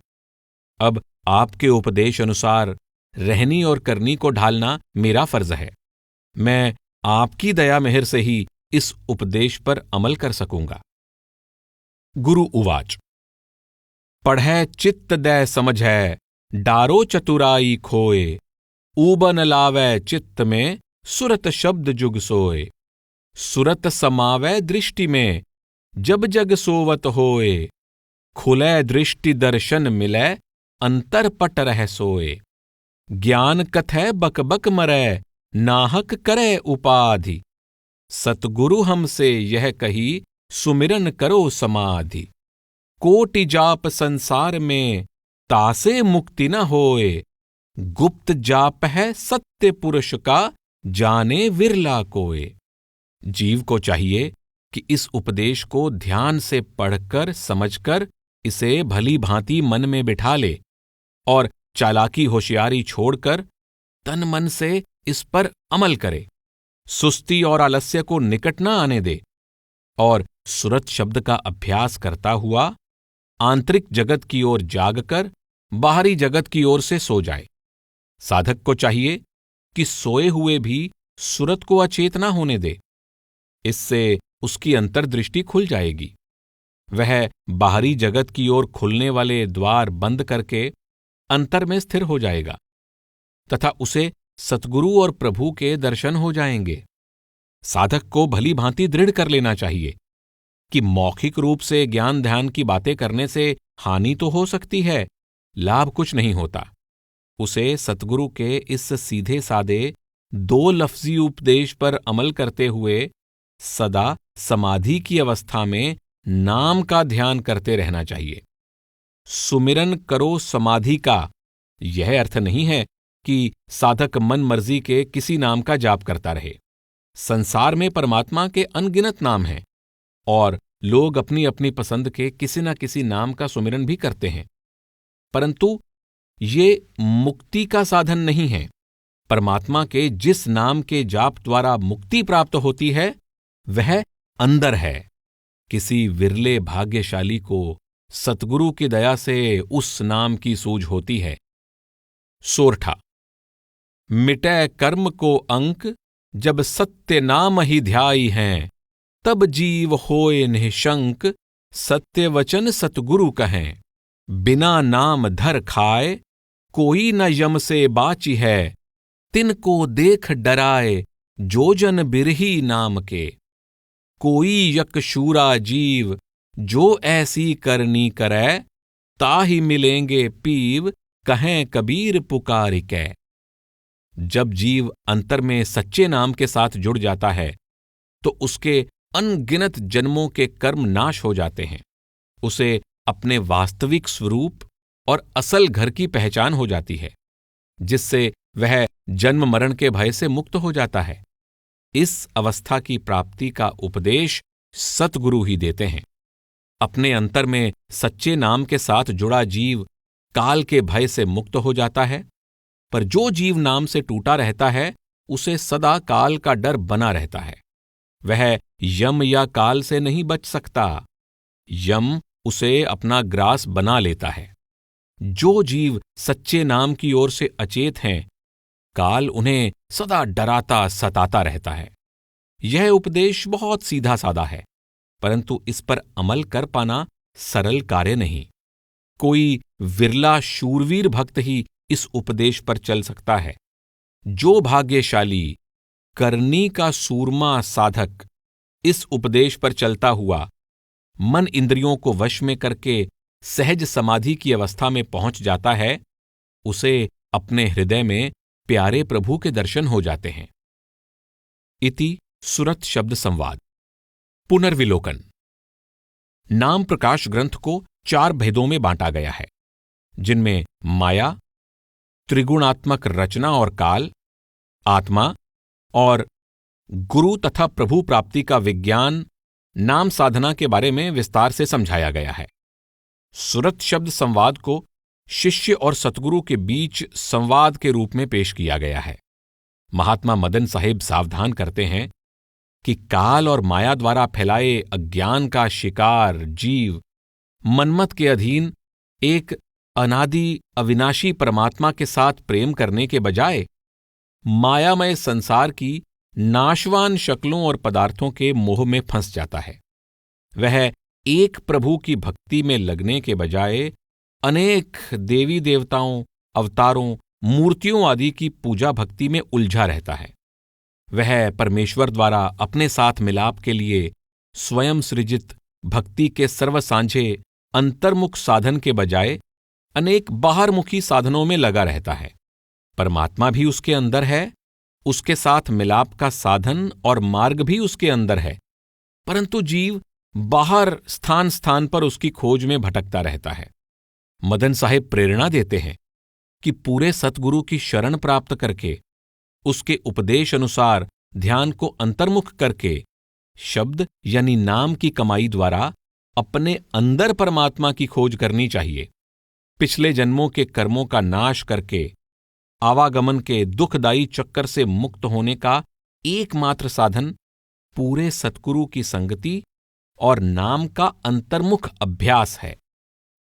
अब आपके उपदेश अनुसार रहनी और करनी को ढालना मेरा फर्ज है। मैं आपकी दया मेहर से ही इस उपदेश पर अमल कर सकूंगा। गुरु उवाच। पढ़ै चित्त दै समझै, डारो चतुराई खोए, ऊबन लावै चित्त में, सुरत शब्द जुग सोए। सुरत समावै दृष्टि में, जब जग सोवत होए, खुलै दृष्टि दर्शन मिलै, अंतर पट रह सोए। ज्ञान कथै बक बक मरै, नाहक करे उपाधि, सतगुरु हमसे यह कही, सुमिरन करो समाधि। कोटि जाप संसार में, तासे मुक्ति न होए, गुप्त जाप है सत्य पुरुष का, जाने विरला कोय। जीव को चाहिए कि इस उपदेश को ध्यान से पढ़कर समझकर इसे भली भांति मन में बिठा ले और चालाकी होशियारी छोड़कर तन मन से इस पर अमल करे। सुस्ती और आलस्य को निकट न आने दे और सुरत शब्द का अभ्यास करता हुआ आंतरिक जगत की ओर जागकर बाहरी जगत की ओर से सो जाए। साधक को चाहिए कि सोए हुए भी सुरत को अचेत न होने दे। इससे उसकी अंतर्दृष्टि खुल जाएगी। वह बाहरी जगत की ओर खुलने वाले द्वार बंद करके अंतर में स्थिर हो जाएगा तथा उसे सतगुरु और प्रभु के दर्शन हो जाएंगे। साधक को भली भांति दृढ़ कर लेना चाहिए कि मौखिक रूप से ज्ञान ध्यान की बातें करने से हानि तो हो सकती है, लाभ कुछ नहीं होता। उसे सतगुरु के इस सीधे सादे दो लफ्जी उपदेश पर अमल करते हुए सदा समाधि की अवस्था में नाम का ध्यान करते रहना चाहिए। सुमिरन करो समाधि का यह अर्थ नहीं है कि साधक मन मर्जी के किसी नाम का जाप करता रहे। संसार में परमात्मा के अनगिनत नाम हैं और लोग अपनी अपनी पसंद के किसी न किसी नाम का सुमिरन भी करते हैं, परंतु ये मुक्ति का साधन नहीं है। परमात्मा के जिस नाम के जाप द्वारा मुक्ति प्राप्त होती है वह अंदर है। किसी विरले भाग्यशाली को सतगुरु की दया से उस नाम की सूझ होती है। सोरठा। मिटै कर्म को अंक, जब सत्य नाम ही ध्याई हैं, तब जीव होए निःशंक, सत्य वचन सतगुरु कहें। बिना नाम धर खाए, कोई न यम से बाची है, तिनको देख डराए, जो जन बिरही नाम के। कोई यकशूरा जीव, जो ऐसी करनी करै, ताहि मिलेंगे पीव, कहें कबीर पुकारिकै। जब जीव अंतर में सच्चे नाम के साथ जुड़ जाता है तो उसके अनगिनत जन्मों के कर्म नाश हो जाते हैं। उसे अपने वास्तविक स्वरूप और असल घर की पहचान हो जाती है, जिससे वह जन्म मरण के भय से मुक्त हो जाता है। इस अवस्था की प्राप्ति का उपदेश सतगुरु ही देते हैं। अपने अंतर में सच्चे नाम के साथ जुड़ा जीव काल के भय से मुक्त हो जाता है, पर जो जीव नाम से टूटा रहता है उसे सदा काल का डर बना रहता है। वह यम या काल से नहीं बच सकता, यम उसे अपना ग्रास बना लेता है। जो जीव सच्चे नाम की ओर से अचेत हैं, काल उन्हें सदा डराता सताता रहता है। यह उपदेश बहुत सीधा साधा है, परंतु इस पर अमल कर पाना सरल कार्य नहीं। कोई विरला शूरवीर भक्त ही इस उपदेश पर चल सकता है। जो भाग्यशाली करनी का सूरमा साधक इस उपदेश पर चलता हुआ मन इंद्रियों को वश में करके सहज समाधि की अवस्था में पहुंच जाता है, उसे अपने हृदय में प्यारे प्रभु के दर्शन हो जाते हैं। इति सुरत शब्द संवाद। पुनर्विलोकन। नाम प्रकाश ग्रंथ को 4 भेदों में बांटा गया है, जिनमें माया, त्रिगुणात्मक रचना और काल, आत्मा और गुरु तथा प्रभु प्राप्ति का विज्ञान नाम साधना के बारे में विस्तार से समझाया गया है। सुरत शब्द संवाद को शिष्य और सतगुरु के बीच संवाद के रूप में पेश किया गया है। महात्मा मदन साहिब सावधान करते हैं कि काल और माया द्वारा फैलाए अज्ञान का शिकार जीव मनमत के अधीन एक अनादि अविनाशी परमात्मा के साथ प्रेम करने के बजाय मायामय संसार की नाशवान शक्लों और पदार्थों के मोह में फंस जाता है। वह एक प्रभु की भक्ति में लगने के बजाय अनेक देवी देवताओं, अवतारों, मूर्तियों आदि की पूजा भक्ति में उलझा रहता है। वह परमेश्वर द्वारा अपने साथ मिलाप के लिए स्वयं सृजित भक्ति के सर्वसांझे अंतर्मुख साधन के बजाय अनेक बाहरमुखी साधनों में लगा रहता है। परमात्मा भी उसके अंदर है, उसके साथ मिलाप का साधन और मार्ग भी उसके अंदर है, परंतु जीव बाहर स्थान स्थान पर उसकी खोज में भटकता रहता है। मदन साहिब प्रेरणा देते हैं कि पूरे सतगुरु की शरण प्राप्त करके उसके उपदेश अनुसार ध्यान को अंतर्मुख करके शब्द यानी नाम की कमाई द्वारा अपने अंदर परमात्मा की खोज करनी चाहिए। पिछले जन्मों के कर्मों का नाश करके आवागमन के दुखदायी चक्कर से मुक्त होने का एकमात्र साधन पूरे सतगुरु की संगति और नाम का अंतर्मुख अभ्यास है।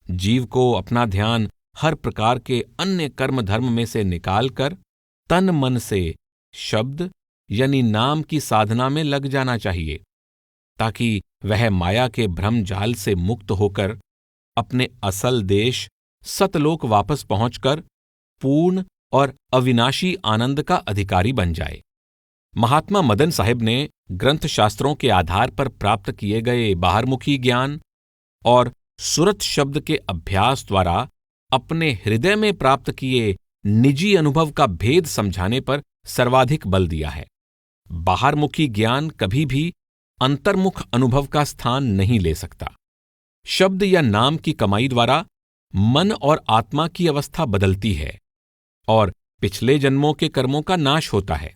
जीव को अपना ध्यान हर प्रकार के अन्य कर्म धर्म में से निकालकर तन मन से शब्द यानी नाम की साधना में लग जाना चाहिए, ताकि वह माया के भ्रम जाल से मुक्त होकर अपने असल देश सतलोक वापस पहुंचकर पूर्ण और अविनाशी आनंद का अधिकारी बन जाए। महात्मा मदन साहिब ने ग्रंथ शास्त्रों के आधार पर प्राप्त किए गए बाहरमुखी ज्ञान और सुरत शब्द के अभ्यास द्वारा अपने हृदय में प्राप्त किए निजी अनुभव का भेद समझाने पर सर्वाधिक बल दिया है। बाहरमुखी ज्ञान कभी भी अंतर्मुख अनुभव का स्थान नहीं ले सकता। शब्द या नाम की कमाई द्वारा मन और आत्मा की अवस्था बदलती है और पिछले जन्मों के कर्मों का नाश होता है।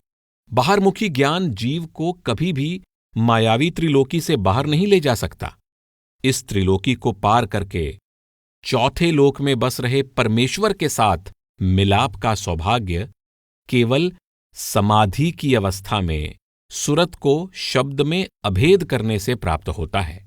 बाहरमुखी ज्ञान जीव को कभी भी मायावी त्रिलोकी से बाहर नहीं ले जा सकता। इस त्रिलोकी को पार करके चौथे लोक में बस रहे परमेश्वर के साथ मिलाप का सौभाग्य केवल समाधि की अवस्था में सुरत को शब्द में अभेद करने से प्राप्त होता है।